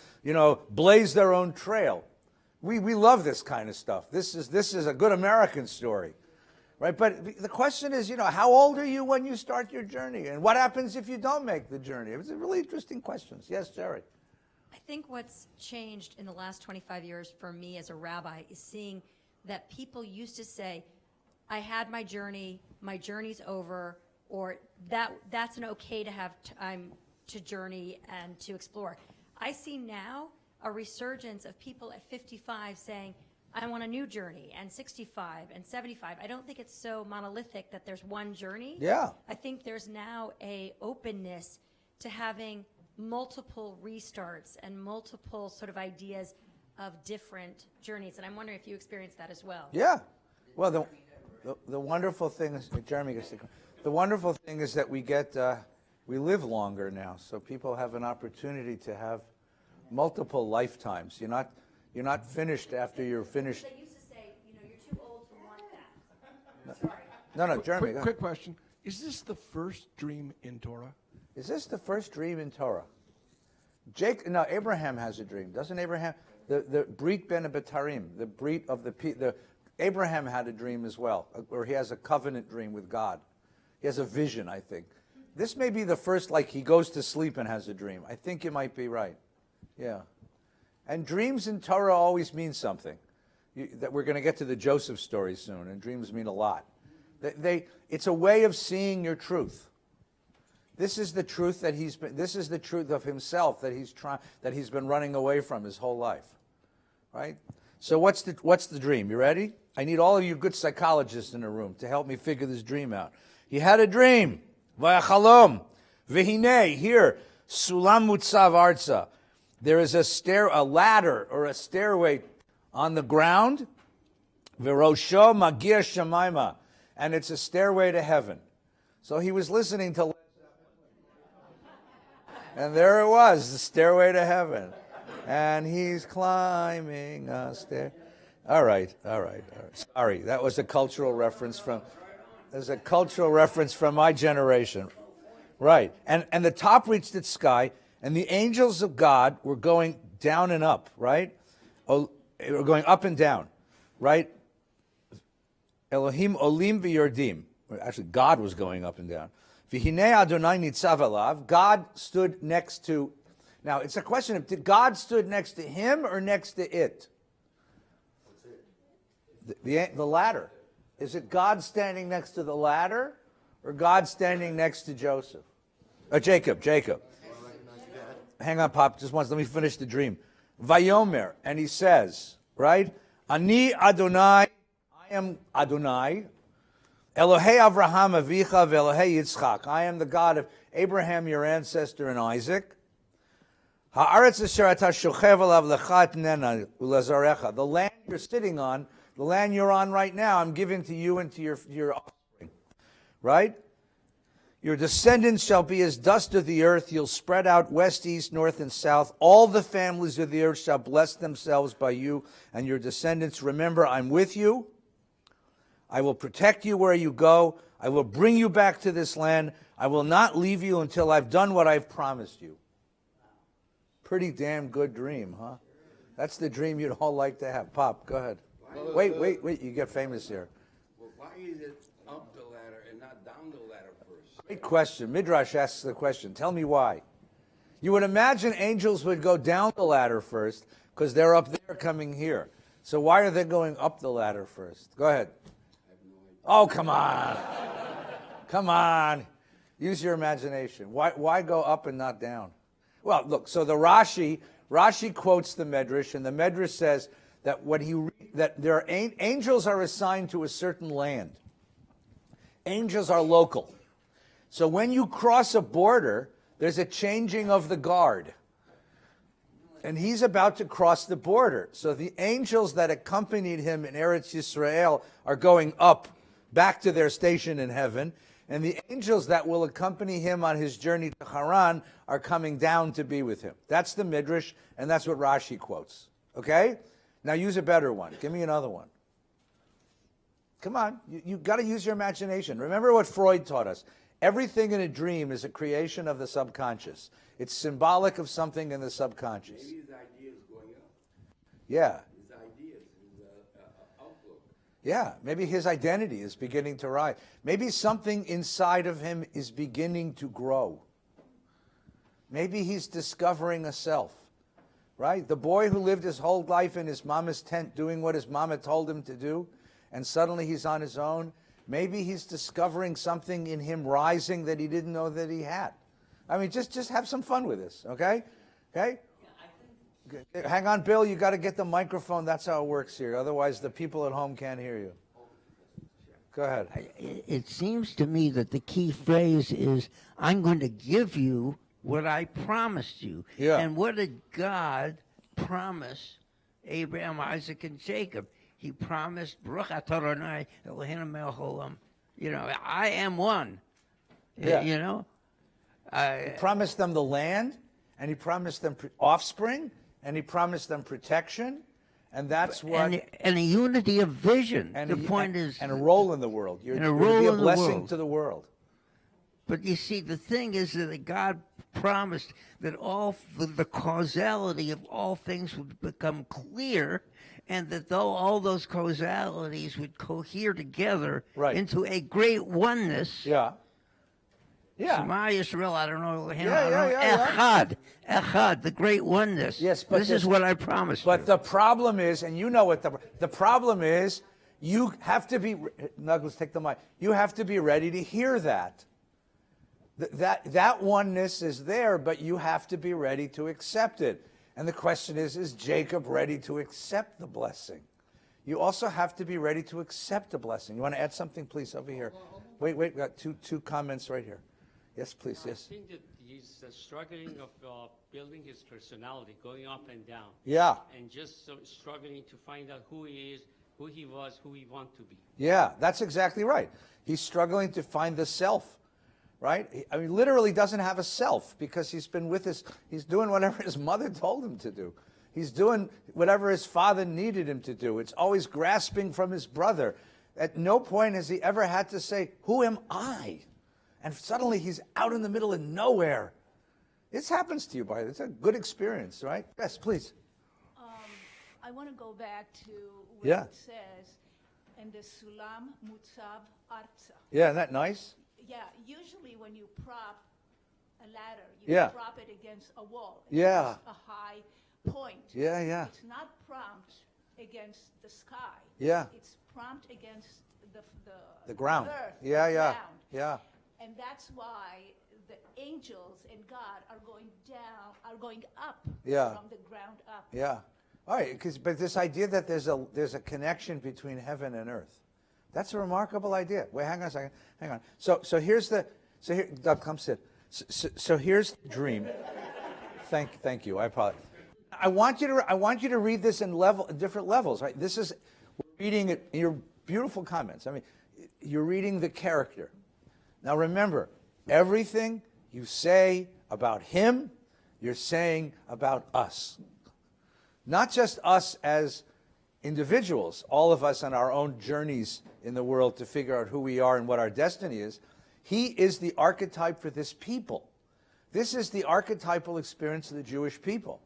blaze their own trail. We love this kind of stuff. This is a good American story, right? But the question is, how old are you when you start your journey? And what happens if you don't make the journey? It's a really interesting questions. Yes, Jerry? I think what's changed in the last 25 years for me as a rabbi is seeing that people used to say, I had my journey's over, or that's an okay to have time to journey and to explore. I see now a resurgence of people at 55 saying, I want a new journey, and 65 and 75. I don't think it's so monolithic that there's one journey. Yeah. I think there's now a openness to having multiple restarts and multiple sort of ideas of different journeys. And I'm wondering if you experience that as well. Yeah. Well, the wonderful thing is, Jeremy, the wonderful thing is that we get We live longer now, so people have an opportunity to have multiple lifetimes. You're not finished after you're finished. They used to say, you're too old to want that. Sorry. No, Jeremy. go ahead. Quick question. Is this the first dream in Torah? Is this the first dream in Torah? Abraham has a dream. Doesn't Abraham? The Brit ben Betarim, the Brit of the Abraham had a dream as well, or he has a covenant dream with God. He has a vision, I think. This may be the first, like he goes to sleep and has a dream. I think you might be right. Yeah. And dreams in Torah always mean something. That we're going to get to the Joseph story soon, and dreams mean a lot. It's a way of seeing your truth. This is the truth that this is the truth of himself that he's been running away from his whole life. Right? So what's the dream? You ready? I need all of you good psychologists in the room to help me figure this dream out. He had a dream. Vayachalom. Vehine, here, sulam mutzav arza. There is a ladder or a stairway on the ground. Verosho magia shemaima. And it's a stairway to heaven. So he was listening to, and there it was, the stairway to heaven. And he's climbing a stair. All right. Sorry, that was a cultural reference from my generation. Right. And the top reached its sky, and the angels of God were going down and up, right? Were going up and down, right? Elohim olim v'yordim. Actually, God was going up and down. V'hinei Adonai nitzav alav. God stood next to. Now, it's a question of, did God stood next to him or next to it? The ladder. Is it God standing next to the ladder or God standing next to Joseph? Jacob. Hang on, Pop, just once. Let me finish the dream. Vayomer, and he says, right? Ani Adonai, I am Adonai. Elohei Avraham Avicha ve'Elohei Yitzchak. I am the God of Abraham, your ancestor, and Isaac. Ha'aretz asher ata shochev alav lecha etnena ulezarecha. The land you're sitting on, the land you're on right now, I'm giving to you and to your offspring. Right? Your descendants shall be as dust of the earth. You'll spread out west, east, north, and south. All the families of the earth shall bless themselves by you and your descendants. Remember, I'm with you. I will protect you where you go. I will bring you back to this land. I will not leave you until I've done what I've promised you. Pretty damn good dream, huh? That's the dream you'd all like to have. Pop, go ahead. Wait. You get famous here. Well, why is it up the ladder and not down the ladder first? Great question. Midrash asks the question. Tell me why. You would imagine angels would go down the ladder first because they're up there coming here. So why are they going up the ladder first? Go ahead. Oh, come on. Come on. Use your imagination. Why go up and not down? Well, look, so the Rashi quotes the Medrash, and the Medrash says that angels are assigned to a certain land. Angels are local. So when you cross a border, there's a changing of the guard. And he's about to cross the border. So the angels that accompanied him in Eretz Yisrael are going up, back to their station in heaven. And the angels that will accompany him on his journey to Haran are coming down to be with him. That's the Midrash, and that's what Rashi quotes. Okay? Now use a better one. Give me another one. Come on. You've got to use your imagination. Remember what Freud taught us. Everything in a dream is a creation of the subconscious. It's symbolic of something in the subconscious. Maybe his idea is going up. Yeah. His ideas, his outlook. Yeah, maybe his identity is beginning to rise. Maybe something inside of him is beginning to grow. Maybe he's discovering a self, right? The boy who lived his whole life in his mama's tent doing what his mama told him to do, and suddenly he's on his own. Maybe he's discovering something in him rising that he didn't know that he had. I mean, just have some fun with this, okay? Okay? Hang on, Bill, you got to get the microphone. That's how it works here. Otherwise, the people at home can't hear you. Go ahead. It seems to me that the key phrase is, I'm going to give you what I promised you. Yeah. And what did God promise Abraham, Isaac, and Jacob? He promised, Baruch atah Adonai Eloheinu melech haolam. I am one. Yeah. He promised them the land, and he promised them offspring, and he promised them protection, and that's what... And a unity of vision. And the point is... And a role in the world. You're and a to role be a in the blessing world. to the world. But you see, the thing is that God promised that the causality of all things would become clear, and that though all those causalities would cohere together into a great oneness. Yeah. Yeah. Shema Yisrael, I don't know. Echad, the great oneness. Yes, but this is what I promised. But the problem is, and you know what the problem is, you have to be, Nuggles, take the mic. You have to be ready to hear that. That oneness is there, but you have to be ready to accept it. And the question is Jacob ready to accept the blessing? You also have to be ready to accept the blessing. You want to add something, please, over here? Wait, we got two comments right here. Yes, please, yes. I think that he's struggling of building his personality, going up and down. Yeah. And just struggling to find out who he is, who he was, who he wants to be. Yeah, that's exactly right. He's struggling to find the self, right? I mean, literally doesn't have a self because he's been with he's doing whatever his mother told him to do. He's doing whatever his father needed him to do. It's always grasping from his brother. At no point has he ever had to say, who am I? And suddenly he's out in the middle of nowhere. This happens to you, by the way. It's a good experience, right? Yes, please. I want to go back to where it says, and the sulam mutzav arza. Yeah, isn't that nice? Yeah, usually when you prop a ladder, you prop it against a wall. It's a high point. Yeah, yeah. It's not propped against the sky. Yeah. It's propped against the ground. Earth, yeah, yeah, ground. yeah. And that's why the angels and God are going up from the ground up. Yeah. All right, but this idea that there's a connection between heaven and earth, that's a remarkable idea. Wait, hang on a second. Hang on. So here's Doug, come sit. So here's the dream. Thank you. I apologize. I want you to read this in different levels. Right. This is reading it in your beautiful comments. I mean, you're reading the character. Now remember, everything you say about him, you're saying about us. Not just us as individuals, all of us on our own journeys in the world to figure out who we are and what our destiny is. He is the archetype for this people. This is the archetypal experience of the Jewish people.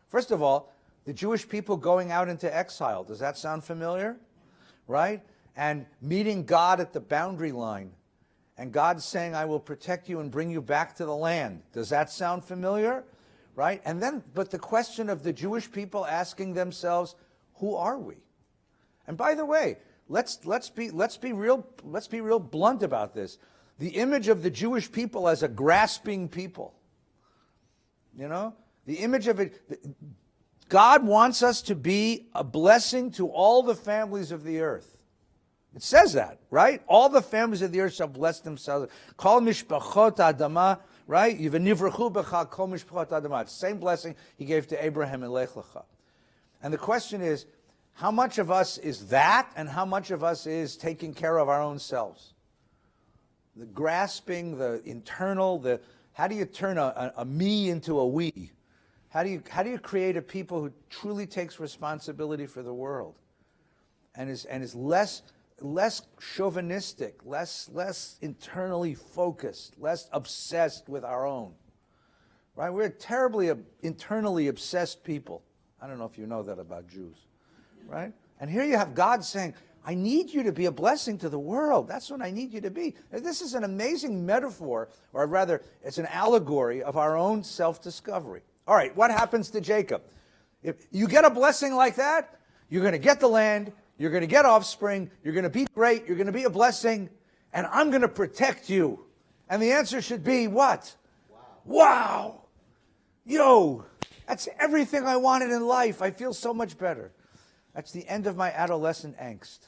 First of all, the Jewish people going out into exile. Does that sound familiar? Right? And meeting God at the boundary line. And God saying, I will protect you and bring you back to the land. Does that sound familiar? Right? And then, but the question of the Jewish people asking themselves, who are we? And by the way, let's be real blunt about this. The image of the Jewish people as a grasping people. You know? The image of it, God wants us to be a blessing to all the families of the earth. It says that, right? All the families of the earth shall bless themselves. Kol mishpachot adama, right? Yivenivrachu b'cha kol mishpachot adama. It's the same blessing he gave to Abraham in Lech Lecha. And the question is, how much of us is that, and how much of us is taking care of our own selves? The grasping, the internal, how do you turn a me into a we? How do you create a people who truly takes responsibility for the world, and is less chauvinistic, less internally focused, less obsessed with our own? Right? We're terribly internally obsessed people. I don't know if you know that about Jews, right? And here you have God saying, I need you to be a blessing to the world. That's what I need you to be. This is an amazing metaphor, or rather, it's an allegory of our own self-discovery. All right, what happens to Jacob? If you get a blessing like that, you're going to get the land, you're going to get offspring, you're going to be great, you're going to be a blessing, and I'm going to protect you. And the answer should be what? Wow! Yo, that's everything I wanted in life. I feel so much better. That's the end of my adolescent angst.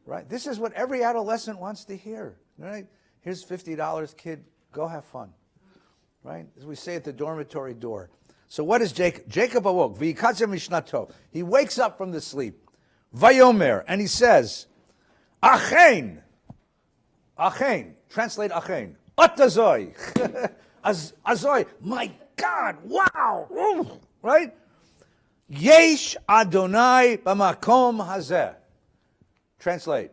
Right? This is what every adolescent wants to hear. Right? Here's $50, kid. Go have fun. Right? As we say at the dormitory door. So what is Jacob? Jacob awoke. V'yikatzer mishnato. He wakes up from the sleep. Vayomer. And he says, Achen. Achen. Translate Achen. Atazoi. Azoy, my God, wow, ooh, right? Yesh Adonai b'makom hazeh. Translate.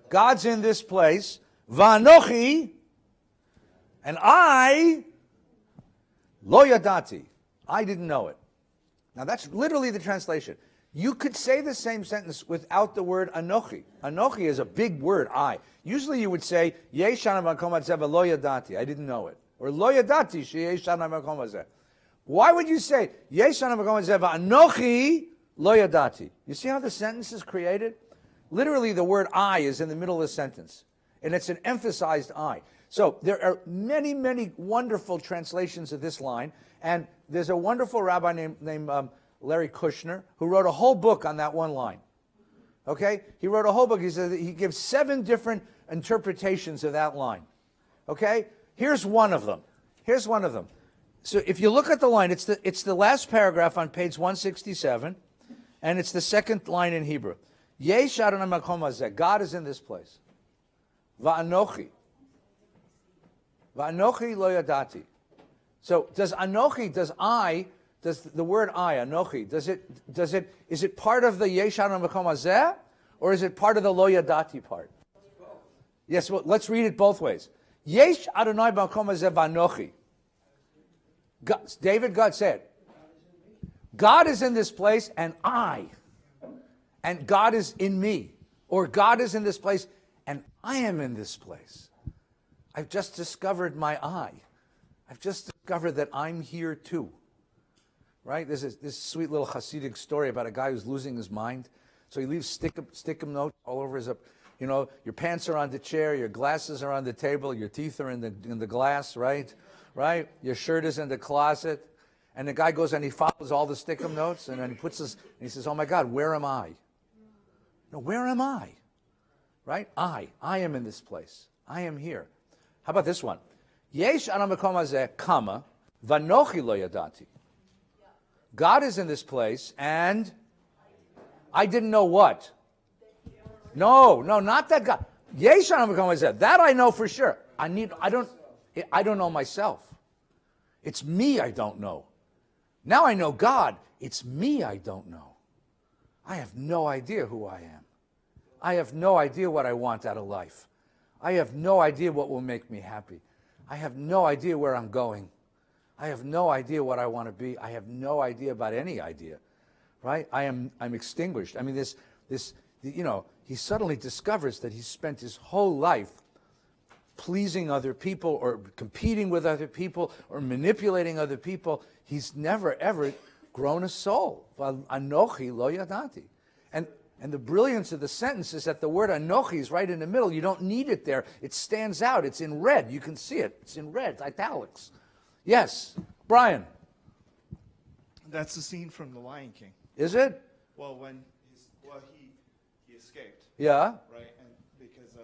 God's in this place. Va'anochi, and I, lo yadati. I didn't know it. Now that's literally the translation. You could say the same sentence without the word anochi. Anochi is a big word, I. Usually you would say, Yesh Adonai b'makom hazeh lo yadati. I didn't know it. Or lo yadati sheyesh Adonai b'makom hazeh. Why would you say, Yesh Adonai b'makom hazeh va'anochi lo yadati? You see how the sentence is created? Literally, the word I is in the middle of the sentence, and it's an emphasized I. So there are many, many wonderful translations of this line, and there's a wonderful rabbi named Larry Kushner who wrote a whole book on that one line. Okay? He wrote a whole book. He says he gives 7 different interpretations of that line. Okay? Here's one of them. Here's one of them. So if you look at the line, it's the last paragraph on page 167, and it's the second line in Hebrew. Yesh Adonai makom hazeh. God is in this place. Va'anochi. Va'anochi lo yadati. So does the word I, anochi, is it part of the Yesh Adonai makom hazeh, or is it part of the lo yadati part? Yes, well, let's read it both ways. Yesh Adonai makom hazeh va'anochi. David, God said, God is in this place and I. And God is in me. Or God is in this place and I am in this place. I've just discovered my I. I've just discovered that I'm here too. Right? There's this sweet little Hasidic story about a guy who's losing his mind. So he leaves stick-em notes all over his, your pants are on the chair, your glasses are on the table, your teeth are in the glass, right? Right? Your shirt is in the closet. And the guy goes and he follows all the stick-em notes, and then he says, oh my God, where am I? No, where am I? Right? I am in this place. I am here. How about this one? Yesh Adonai makom hazeh, comma, va'anochi lo yadati. God is in this place, and I didn't know what? No, not that God. Yesh Adonai makom hazeh. That I know for sure. I don't know myself. It's me I don't know. Now I know God. It's me I don't know. I have no idea who I am. I have no idea what I want out of life. I have no idea what will make me happy. I have no idea where I'm going. I have no idea what I want to be. I have no idea about any idea. Right? I'm extinguished. I mean, he suddenly discovers that he spent his whole life pleasing other people or competing with other people or manipulating other people. He's never, ever grown a soul. Anochi lo yadati. And the brilliance of the sentence is that the word anochi is right in the middle. You don't need it there. It stands out. It's in red. You can see it. It's in red, italics. Yes, Brian. That's the scene from The Lion King. Is it? Well, he escaped. Yeah. Right, and because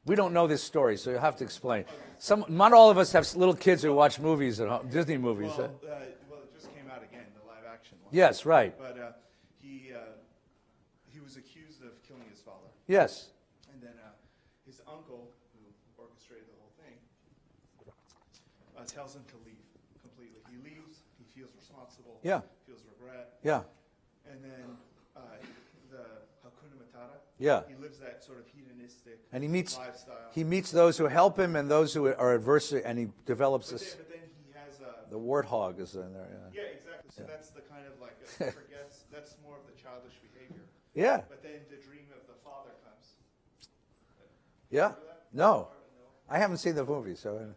we don't know this story, so you'll have to explain. Not all of us have little kids who watch movies at home, Disney movies. Well, it just came out again, the live action one. Yes, right. But he was accused of killing his father. Yes. And then his uncle, who orchestrated the whole thing, tells him to leave completely. He leaves. He feels responsible. Yeah. Feels regret. Yeah. And then the Hakuna Matata. Yeah. He lives that sort of hedonistic and lifestyle. He meets those who help him and those who are adverse, and he develops this. But then he has the warthog is in there. Yeah, exactly. So that's the kind of like forgets. That's more of the childish behavior. Yeah. But then the dream of the father comes. Yeah. No, I haven't seen the movie, so.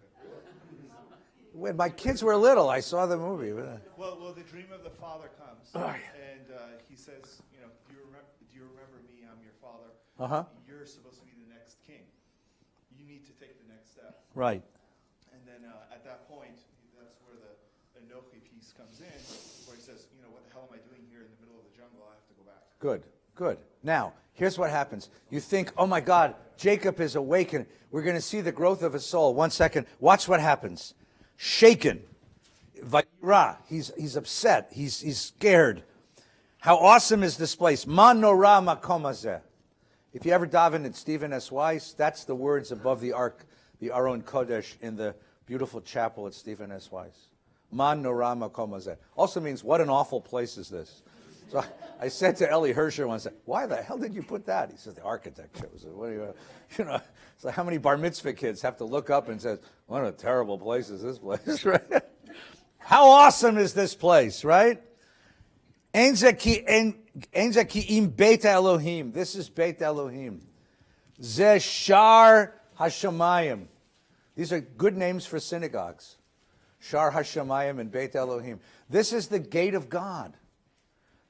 When my kids were little, I saw the movie. Well, the dream of the father comes, and he says, do you remember me? I'm your father. Uh-huh. You're supposed to be the next king. You need to take the next step. Right. And then at that point, that's where the Anochi piece comes in, where he says, what the hell am I doing here in the middle of the jungle? I have to go back. Good. Now, here's what happens. You think, oh my God, Jacob is awakened. We're going to see the growth of his soul. 1 second. Watch what happens. Shaken. Vayira. He's upset. He's scared. How awesome is this place? Ma nora makom hazeh. If you ever daven at Stephen S. Weiss, that's the words above the Ark, the Aron Kodesh in the beautiful chapel at Stephen S. Weiss. Man nora makom hazeh. Also means, what an awful place is this? So I said to Eli Hersher once, why the hell did you put that? He says, the architect chose it. What do you know, it's like how many bar mitzvah kids have to look up and say, what a terrible place is this place, right? How awesome is this place, right? Ein ze ki im Beit Elohim. This is Beit Elohim. Ze Shar Hashamayim. These are good names for synagogues. Shar Hashamayim and Beit Elohim. This is the gate of God.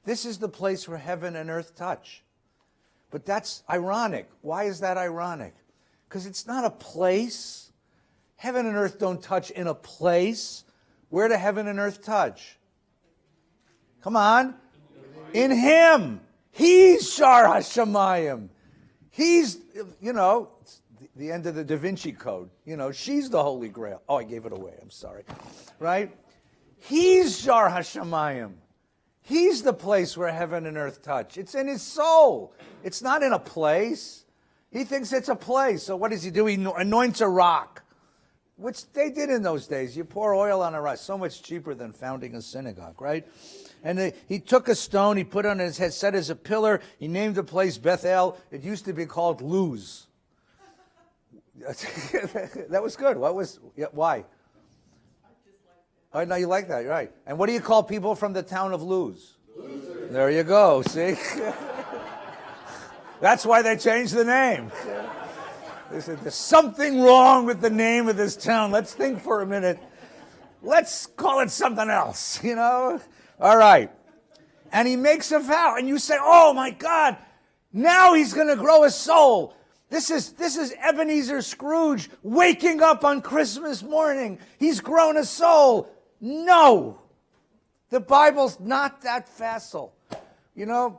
This is the place where heaven and earth touch. But that's ironic. Why is that ironic? Because it's not a place. Heaven and earth don't touch in a place. Where do heaven and earth touch? Come on. In Him. He's Shar HaShamayim. He's, it's the end of the Da Vinci Code. She's the Holy Grail. Oh, I gave it away. I'm sorry. Right? He's Shar HaShamayim. He's the place where heaven and earth touch. It's in his soul. It's not in a place. He thinks it's a place. So what does he do? He anoints a rock, which they did in those days. You pour oil on a rock. So much cheaper than founding a synagogue, right? And he took a stone, he put it on his head, set as a pillar. He named the place Bethel. It used to be called Luz. That was good. Why? Oh, no, you like that, right. And what do you call people from the town of Luz? Losers. There you go, see? That's why they changed the name. They said, there's something wrong with the name of this town. Let's think for a minute. Let's call it something else, All right. And he makes a vow, and you say, oh my God, now he's going to grow a soul. This is Ebenezer Scrooge waking up on Christmas morning. He's grown a soul. No. The Bible's not that facile.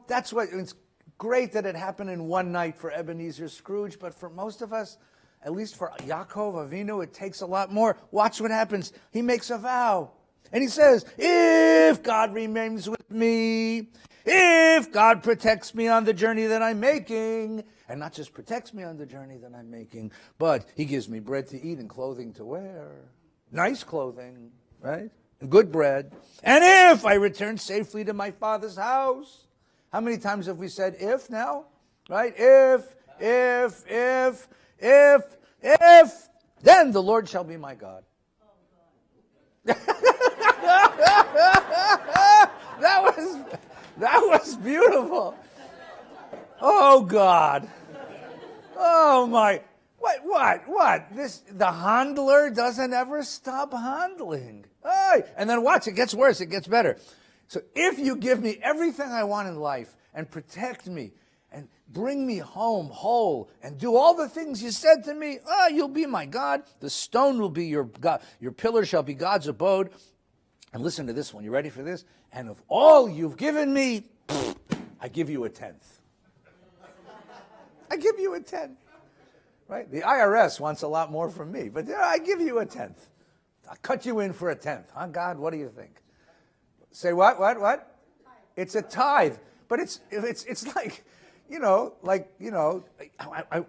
That's what, it's great that it happened in one night for Ebenezer Scrooge, but for most of us, at least for Yaakov Avinu, it takes a lot more. Watch what happens. He makes a vow. And he says, if God remains with me, if God protects me on the journey that I'm making, and not just protects me on the journey that I'm making, but he gives me bread to eat and clothing to wear. Nice clothing, right? And good bread. And if I return safely to my Father's house. How many times have we said if now? Right? If, then the Lord shall be my God. That was beautiful. Oh God. Oh my. What? The handler doesn't ever stop handling. Hey. And then watch, it gets worse, it gets better. So if you give me everything I want in life and protect me and bring me home whole and do all the things you said to me, you'll be my God. The stone will be your God. Your pillar shall be God's abode. And listen to this one. You ready for this? And of all you've given me, I give you a tenth. I give you a tenth. Right? The IRS wants a lot more from me, but I give you a tenth. I'll cut you in for a tenth. Huh, God? What do you think? Say what? It's a tithe. But it's like,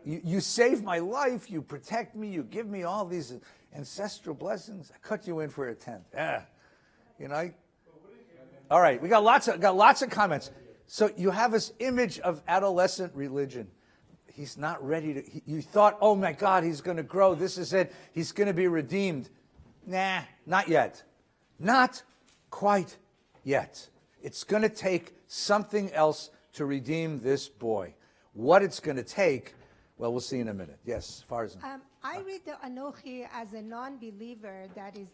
you save my life, you protect me, you give me all these ancestral blessings. I cut you in for a tenth. All right, we got lots of comments. So you have this image of adolescent religion. He's not ready to. You thought, oh my God, he's going to grow. This is it. He's going to be redeemed. Nah, not yet. Not quite yet. It's going to take something else to redeem this boy. What it's going to take, well, we'll see in a minute. Yes, Farzan. I read the Anochi as a non-believer that is,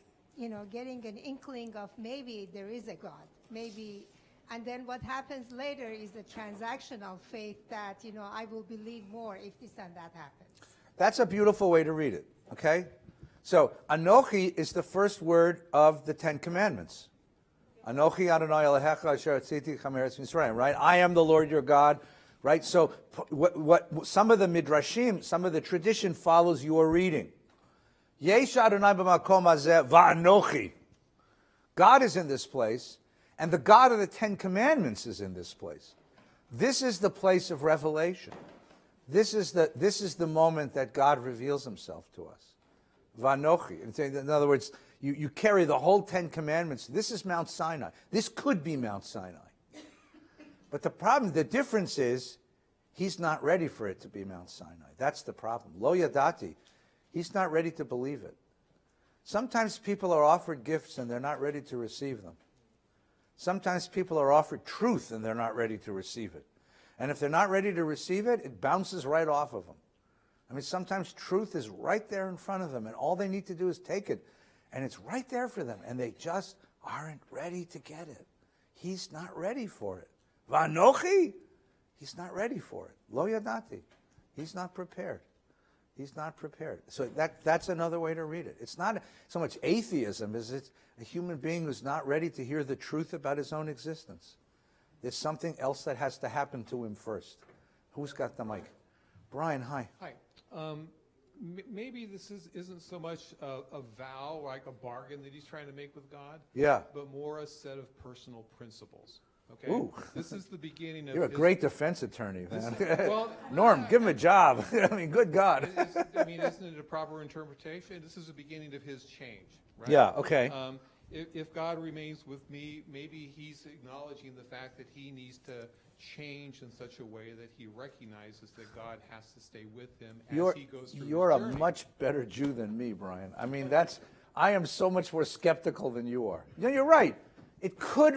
getting an inkling of maybe there is a God, maybe. And then what happens later is the transactional faith that, I will believe more if this and that happens. That's a beautiful way to read it, okay? So, Anochi is the first word of the Ten Commandments. Anochi Adonai Elohecha asher hotziti lechem me'eretz Mitzrayim, right? I am the Lord your God, right? So, what some of the midrashim, some of the tradition follows your reading. Yesh Adonai b'makom hazeh va'anochi. God is in this place, and the God of the Ten Commandments is in this place. This is the place of revelation. This is the moment that God reveals himself to us. Vanochi. In other words, you carry the whole 10 Commandments. This is Mount Sinai. This could be Mount Sinai. But the difference is, he's not ready for it to be Mount Sinai. That's the problem. Lo yadati. He's not ready to believe it. Sometimes people are offered gifts and they're not ready to receive them. Sometimes people are offered truth and they're not ready to receive it. And if they're not ready to receive it, it bounces right off of them. I mean, sometimes truth is right there in front of them, and all they need to do is take it, and it's right there for them, and they just aren't ready to get it. He's not ready for it. Vanochi? He's not ready for it. Lo yadati. He's not prepared. He's not prepared. So that's another way to read it. It's not so much atheism as it's a human being who's not ready to hear the truth about his own existence. There's something else that has to happen to him first. Who's got the mic? Brian, hi. Hi. Maybe this isn't so much a vow, like a bargain that he's trying to make with God. Yeah. But more a set of personal principles. Okay. Ooh. This is the beginning of. You're a great defense attorney, man. Well, Norm, give him a job. I mean, good God. Isn't it a proper interpretation? This is the beginning of his change, right? Yeah. Okay. If God remains with me, maybe he's acknowledging the fact that he needs to change in such a way that he recognizes that God has to stay with him as he goes through You're his a journey. much better Jew than me, Brian. I mean, I am so much more skeptical than you are. No, you're right. It could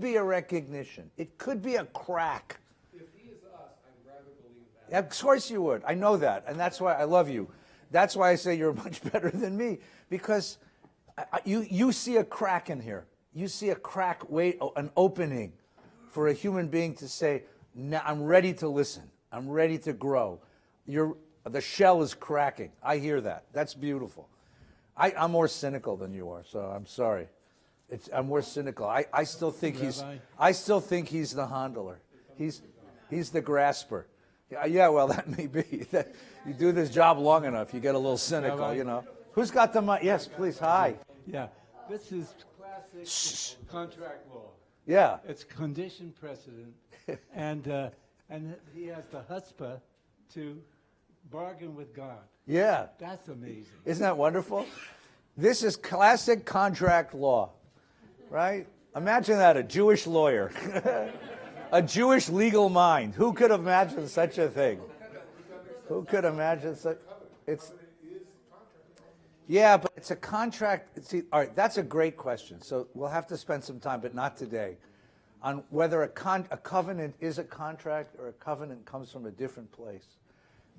be a recognition. It could be a crack. If he is us, I'd rather believe that. Of course you would. I know that, and that's why I love you. That's why I say you're much better than me, because you see a crack in here. You see a crack, an opening for a human being to say, "Now I'm ready to listen. I'm ready to grow." The shell is cracking. I hear that. That's beautiful. I'm more cynical than you are, so I'm sorry. I'm more cynical. I still think he's the handler. He's the grasper. Yeah, well, that may be. You do this job long enough, you get a little cynical, Rabbi. you know. Who's got the mic? Yes, please. Hi. Yeah, this is classic contract law. Yeah. It's condition precedent, and he has the chutzpah to bargain with God. Yeah. That's amazing. Isn't that wonderful? This is classic contract law, right? Imagine that, a Jewish lawyer, a Jewish legal mind. Who could imagine such a thing? Who could imagine such? Yeah, but it's a contract. See, all right, that's a great question. So we'll have to spend some time, but not today, on whether a covenant is a contract or a covenant comes from a different place.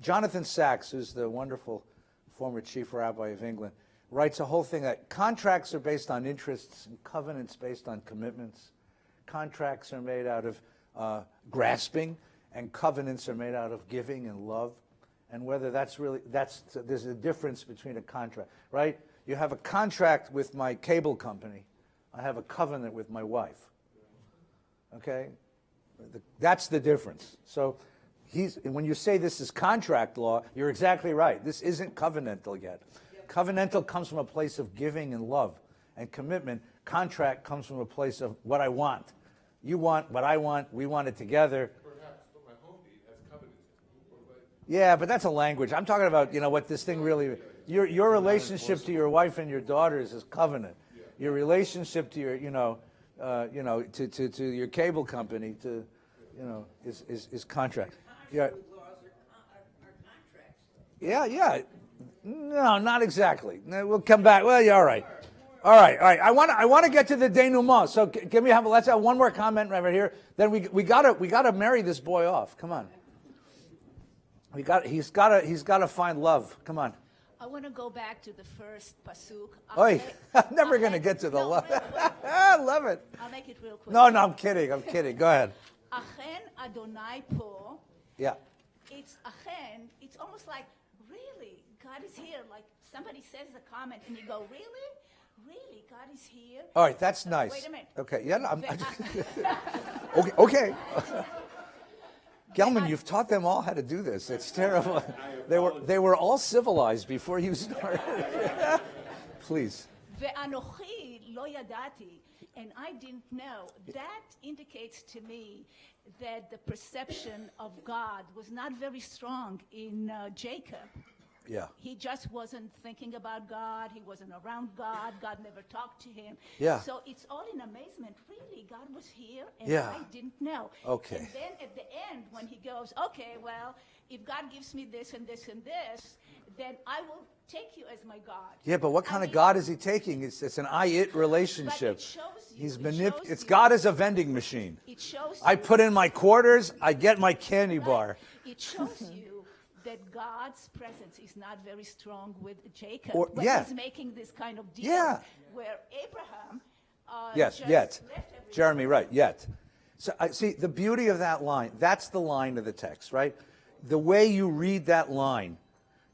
Jonathan Sacks, who's the wonderful former chief rabbi of England, writes a whole thing that contracts are based on interests and covenants based on commitments. Contracts are made out of grasping, and covenants are made out of giving and love. And whether there's a difference between a contract, right? You have a contract with my cable company. I have a covenant with my wife. Okay? That's the difference. So when you say this is contract law, you're exactly right. This isn't covenantal yet. Covenantal comes from a place of giving and love and commitment. Contract comes from a place of what I want. You want what I want. We want it together. Perhaps, but my home deed has covenant. Yeah, but that's a language. I'm talking about, what this thing really, your relationship to your wife and your daughters is covenant. Your relationship to your, to your cable company, is contract. Yeah. Yeah. No, not exactly. No, we'll come back. Well, yeah, all right. I want to get to the denouement. So let's have one more comment right here. Then we gotta marry this boy off. Come on. He's gotta find love. Come on. I want to go back to the first pasuk. Oy, I'm never gonna get to the love. I love it. I'll make it real quick. No, I'm kidding. Go ahead. Achen Adonai po. Yeah. It's achen. It's almost like, really, God is here. Like somebody says a comment and you go, really, God is here. All right, that's nice. Wait a minute. Okay, yeah, okay. Gelman, you've taught them all how to do this. It's terrible. They were all civilized before you started. Please. Ve'anochi lo yadati, and I didn't know. That indicates to me that the perception of God was not very strong in Jacob. Yeah. He just wasn't thinking about God. He wasn't around God. God never talked to him. Yeah. So it's all in amazement. Really, God was here, and Yeah. I didn't know. Okay. And then at the end, when he goes, okay, well, if God gives me this and this and this, then I will take you as my God. Yeah, but what kind of God is he taking? It's an I-it relationship. But it shows you. He's It God is a vending machine. It shows I you. put in my quarters, I get my candy bar. It shows you that God's presence is not very strong with Jacob. Or- when yeah. he's making this kind of deal. Yeah. Where Abraham Yes, just yet. left everything. Jeremy, right, yet. So I see the beauty of that line. That's the line of the text, right? The way you read that line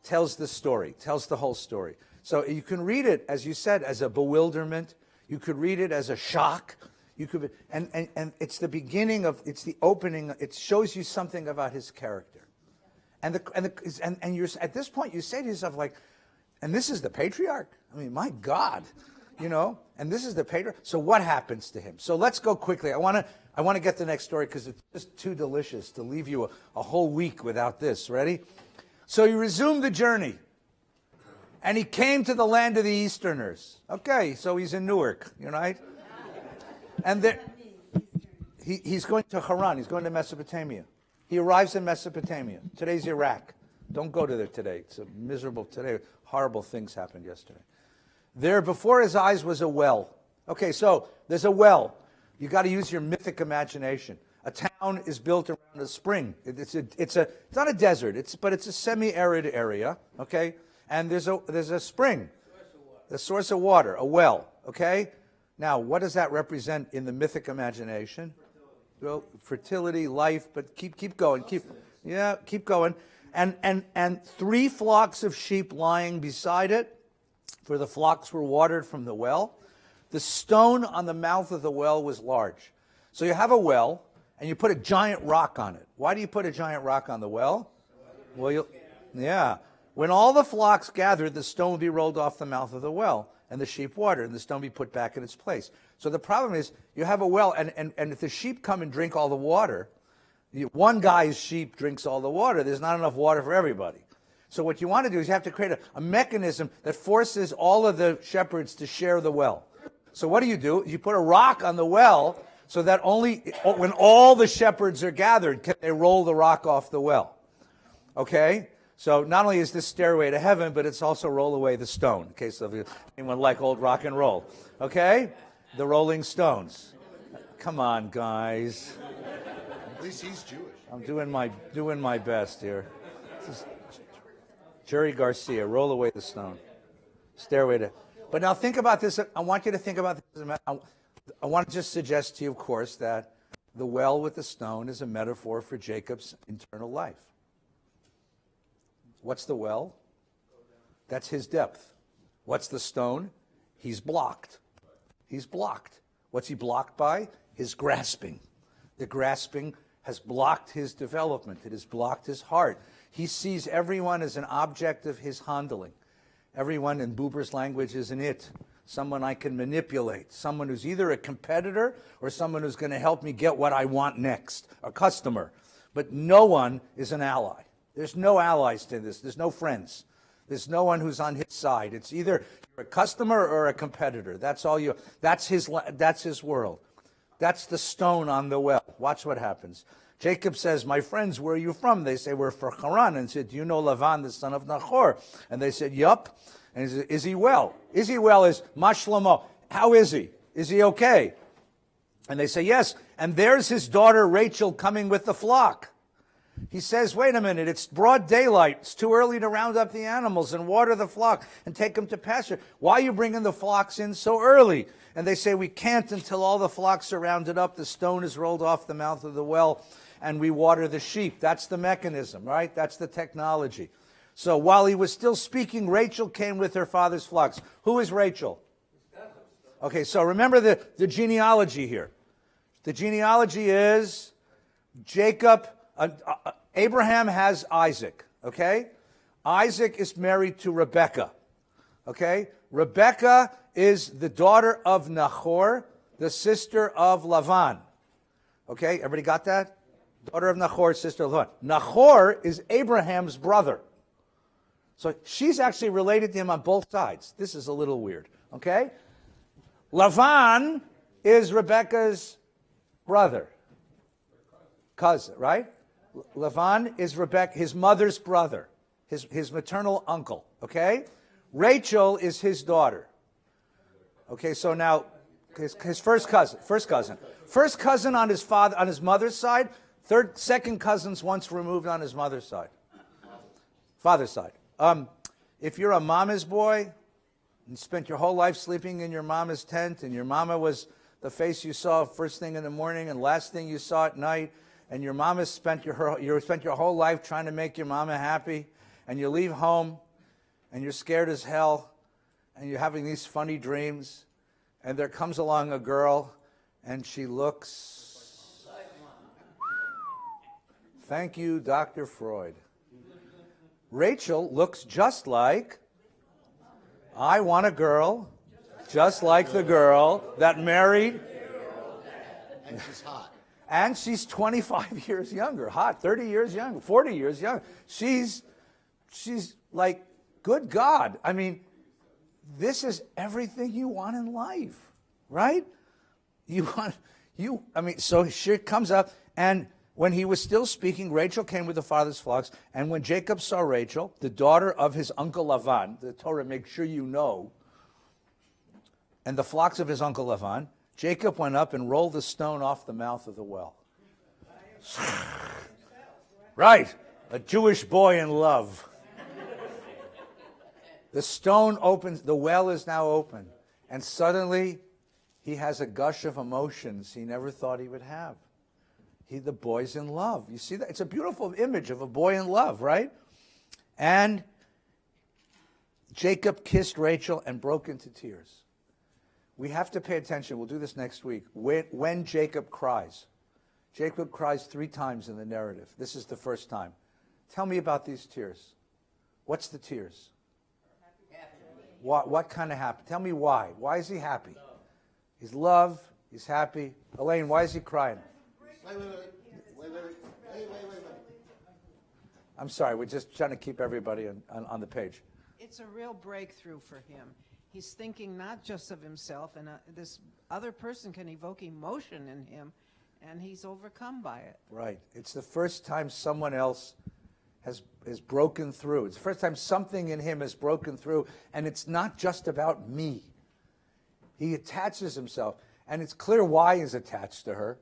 tells the story, tells the whole story. So you can read it, as you said, as a bewilderment. You could read it as a shock. You could, and it's the beginning of, it's the opening. It shows you something about his character. And you're at this point you say to yourself, like, and this is the patriarch. I mean, my God, you know. And this is the patriarch. So what happens to him? So let's go quickly. I want to get the next story because it's just too delicious to leave you a whole week without this. Ready? So he resumed the journey, and he came to the land of the Easterners. Okay, so he's in Newark, you know, right? And there, he's going to Haran. He's going to Mesopotamia. He arrives in Mesopotamia. Today's Iraq. Don't go to there today. It's a miserable today. Horrible things happened yesterday. There, before his eyes, was a well. Okay, so there's a well. You got to use your mythic imagination. A town is built around a spring. It's not a desert. But it's a semi-arid area. Okay, and there's a spring, the source of water, a well. Okay, now what does that represent in the mythic imagination? Well, fertility, life. But keep going. Keep going. And 3 flocks of sheep lying beside it, for the flocks were watered from the well. The stone on the mouth of the well was large. So you have a well, and you put a giant rock on it. Why do you put a giant rock on the well? Well, when all the flocks gathered, the stone would be rolled off the mouth of the well, and the sheep watered, and the stone be put back in its place. So the problem is, you have a well, and if the sheep come and drink all the water, one guy's sheep drinks all the water, there's not enough water for everybody. So what you want to do is you have to create a mechanism that forces all of the shepherds to share the well. So what do? You put a rock on the well so that only when all the shepherds are gathered can they roll the rock off the well. Okay? So not only is this stairway to heaven, but it's also roll away the stone, in case of anyone like old rock and roll. Okay? The Rolling Stones. Come on, guys. At least he's Jewish. I'm doing my best here. Jerry Garcia, roll away the stone. Stairway to... But now think about this. I want you to think about this. I want to just suggest to you, of course, that the well with the stone is a metaphor for Jacob's internal life. What's the well? That's his depth. What's the stone? He's blocked. He's blocked. What's he blocked by? His grasping. The grasping has blocked his development. It has blocked his heart. He sees everyone as an object of his handling. Everyone in Buber's language is an it, someone I can manipulate, someone who's either a competitor or someone who's going to help me get what I want next, a customer. But no one is an ally. There's no allies to this. There's no friends. There's no one who's on his side. It's either you're a customer or a competitor. That's all you. That's his world. That's the stone on the well. Watch what happens. Jacob says, my friends, where are you from? They say, we're from Haran. And he said, do you know Lavan, the son of Nahor? And they said, yup. And he said, is he well? Is he well is Mashlomo. How is he? Is he okay? And they say, yes. And there's his daughter Rachel coming with the flock. He says, wait a minute, it's broad daylight. It's too early to round up the animals and water the flock and take them to pasture. Why are you bringing the flocks in so early? And they say, we can't until all the flocks are rounded up, the stone is rolled off the mouth of the well, and we water the sheep. That's the mechanism, right? That's the technology. So while he was still speaking, Rachel came with her father's flocks. Who is Rachel? Okay, so remember the genealogy here. The genealogy is Jacob... Abraham has Isaac, okay? Isaac is married to Rebekah, okay? Rebekah is the daughter of Nahor, the sister of Lavan, okay? Everybody got that? Daughter of Nahor, sister of Lavan. Nahor is Abraham's brother. So she's actually related to him on both sides. This is a little weird, okay? Lavan is Rebekah's brother. Cousin, right? Lavan is his mother's brother, his maternal uncle, okay? Rachel is his daughter. Okay, so now his first cousin. First cousin on his mother's side, second cousins once removed on his father's side. If you're a mama's boy, and spent your whole life sleeping in your mama's tent, and your mama was the face you saw first thing in the morning and last thing you saw at night, and your mama spent your whole life trying to make your mama happy, and you leave home, and you're scared as hell, and you're having these funny dreams, and there comes along a girl, and she looks... Thank you, Dr. Freud. Rachel looks just like... I want a girl just like the girl that married... And she's hot. And she's 25 years younger. Hot, 30 years younger, 40 years younger. She's like, good God. I mean, this is everything you want in life, right? So she comes up, and when he was still speaking, Rachel came with the father's flocks, and when Jacob saw Rachel, the daughter of his uncle Lavan, the Torah makes sure you know, and the flocks of his uncle Lavan, Jacob went up and rolled the stone off the mouth of the well. Right, a Jewish boy in love. The stone opens, the well is now open, and suddenly he has a gush of emotions he never thought he would have. The boy's in love. You see that? It's a beautiful image of a boy in love, right? And Jacob kissed Rachel and broke into tears. We have to pay attention. We'll do this next week. When Jacob cries 3 times in the narrative. This is the first time. Tell me about these tears. What's the tears? What kind of happy? Tell me why. Why is he happy? He's love. He's happy. Elaine, why is he crying? Wait. I'm sorry, we're just trying to keep everybody on the page. It's a real breakthrough for him. He's thinking not just of himself, and this other person can evoke emotion in him, and he's overcome by it. Right. It's the first time someone else has broken through. It's the first time something in him has broken through, and it's not just about me. He attaches himself, and it's clear why he's attached to her.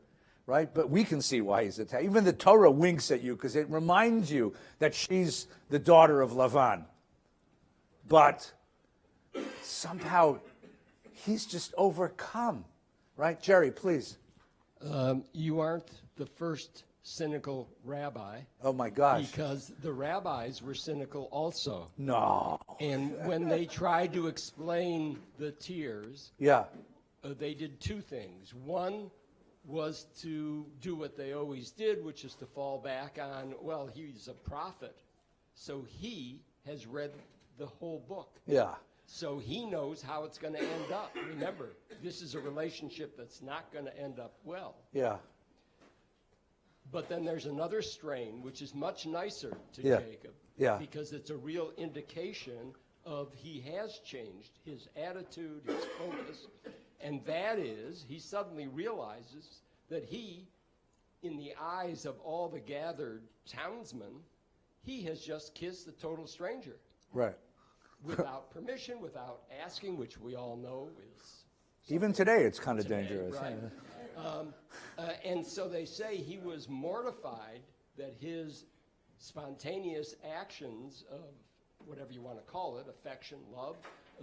Right? But we can see why he's attached. Even the Torah winks at you because it reminds you that she's the daughter of Lavan. But somehow he's just overcome. Right? Jerry, please. You aren't the first cynical rabbi. Oh, my gosh. Because the rabbis were cynical also. No. And when they tried to explain the tears, they did 2 things. One was to do what they always did, which is to fall back on, well, he's a prophet, so he has read the whole book. Yeah. So he knows how it's going to end up. Remember, this is a relationship that's not going to end up well. Yeah. But then there's another strain, which is much nicer to Jacob, because it's a real indication of he has changed his attitude, his focus. And that is, he suddenly realizes that he, in the eyes of all the gathered townsmen, he has just kissed a total stranger. Right. Without permission, without asking, which we all know is... Even today it's kind of dangerous. Right. And so they say he was mortified that his spontaneous actions of whatever you want to call it, affection, love,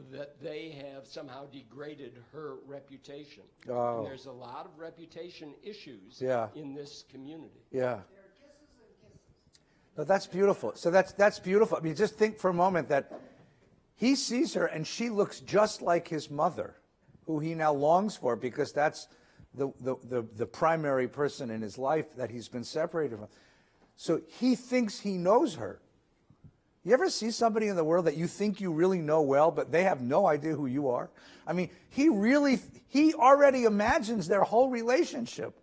that they have somehow degraded her reputation. Oh. And there's a lot of reputation issues in this community. Yeah. No, that's beautiful. So that's beautiful. I mean, just think for a moment that he sees her and she looks just like his mother, who he now longs for because that's the primary person in his life that he's been separated from. So he thinks he knows her. You ever see somebody in the world that you think you really know well, but they have no idea who you are? I mean, he already imagines their whole relationship,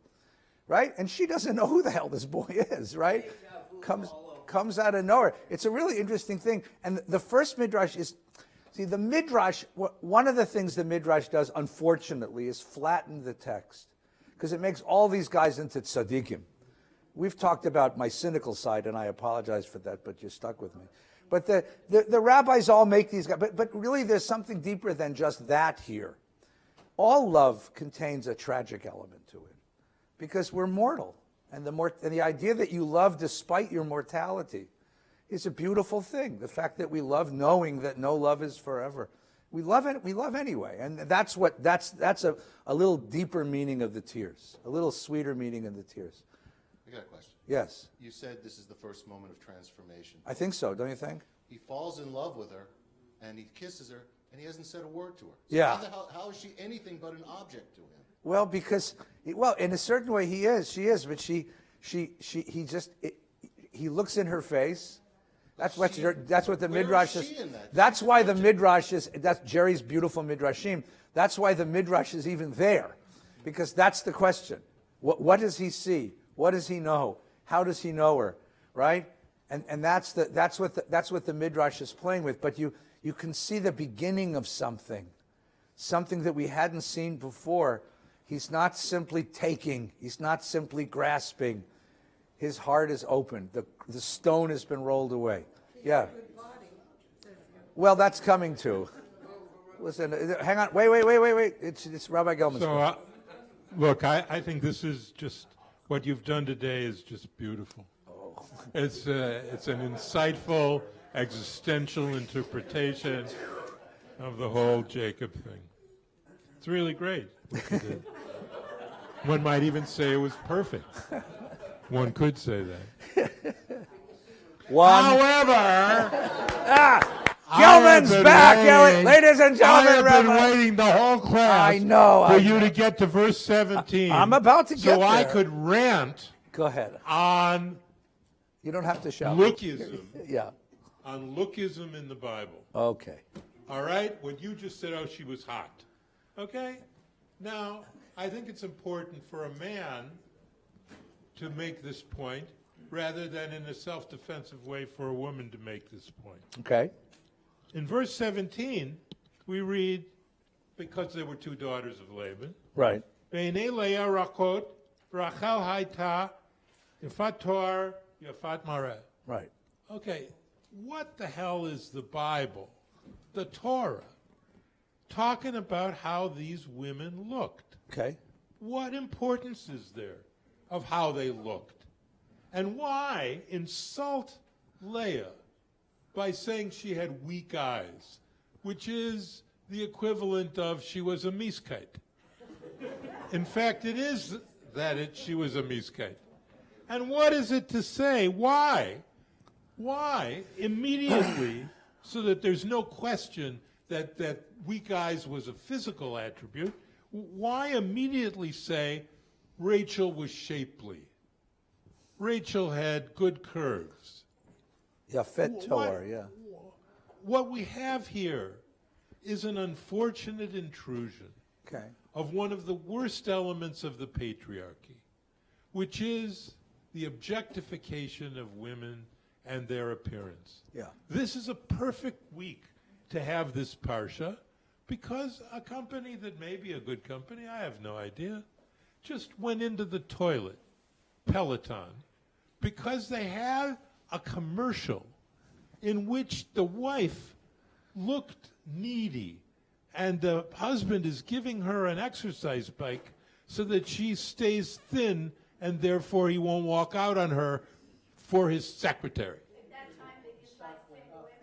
right? And she doesn't know who the hell this boy is, right? Comes all comes out of nowhere. It's a really interesting thing. And the first midrash is, see, the midrash, one of the things the midrash does, unfortunately, is flatten the text. Because it makes all these guys into tzaddikim. We've talked about my cynical side, and I apologize for that, but you're stuck with me. But the rabbis all make these guys, but really there's something deeper than just that here. All love contains a tragic element to it, because we're mortal. And the idea that you love despite your mortality is a beautiful thing. The fact that we love knowing that no love is forever. We love anyway. And that's a little deeper meaning of the tears, a little sweeter meaning of the tears. I got a question. Yes. You said this is the first moment of transformation. I think so, don't you think? He falls in love with her, and he kisses her, and he hasn't said a word to her. So Yeah. how is she anything but an object to him? Well, because, in a certain way she is, but he looks in her face. That's what the midrash is. That's why the midrash is, that's Jerry's beautiful midrashim. That's why the midrash is even there, because that's the question. What does he see? What does he know? How does he know her? Right? And that's what the midrash is playing with. But you can see the beginning of something that we hadn't seen before. He's not simply taking. He's not simply grasping. His heart is open. The stone has been rolled away. Yeah. Well, that's coming too. Listen, hang on. Wait. It's Rabbi Gelman. So, look, I think this is just, what you've done today is just beautiful. Oh. It's an insightful, existential interpretation of the whole Jacob thing. It's really great what you did. One might even say it was perfect. One could say that. However, Gelman's back, ladies and gentlemen. I have been waiting the whole class I know, for you to get to verse 17. I'm about to get so there. I could rant. Go ahead. On you don't have to shout. Lookism. Yeah. On lookism in the Bible. Okay. All right? When you just said, oh, she was hot. Okay? Now, I think it's important for a man to make this point rather than in a self-defensive way for a woman to make this point. Okay. In verse 17, we read, because there were two daughters of Laban. Right. Be'enei Leah rakot, Rachel haita, yafat toar, yafat mareh. Right. Okay, what the hell is the Bible, the Torah, talking about how these women looked? Okay. What importance is there of how they looked? And why insult Leah by saying she had weak eyes, which is the equivalent of she was a miskite? In fact, it is that she was a miskite. And what is it to say? Why? Why immediately, so that there's no question that weak eyes was a physical attribute, why immediately say Rachel was shapely? Rachel had good curves. Yeah, fet Torah, yeah. What we have here is an unfortunate intrusion of one of the worst elements of the patriarchy, which is the objectification of women and their appearance. Yeah. This is a perfect week to have this Parsha, because a company that may be a good company, I have no idea, just went into the toilet, Peloton, because they had a commercial in which the wife looked needy and the husband is giving her an exercise bike so that she stays thin and therefore he won't walk out on her for his secretary.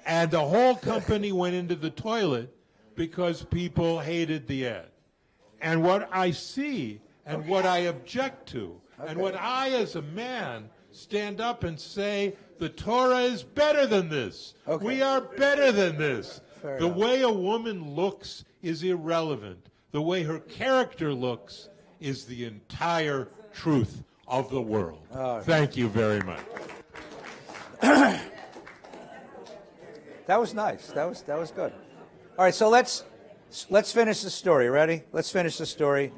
And the whole company went into the toilet because people hated the ad. And what I see and what I object to and what I as a man stand up and say, the Torah is better than this. We are better than this. The way a woman looks is irrelevant. The way her character looks is the entire truth of the world. Thank you very much. That was nice. That was good. All right, so let's finish the story. Ready? Let's finish the story.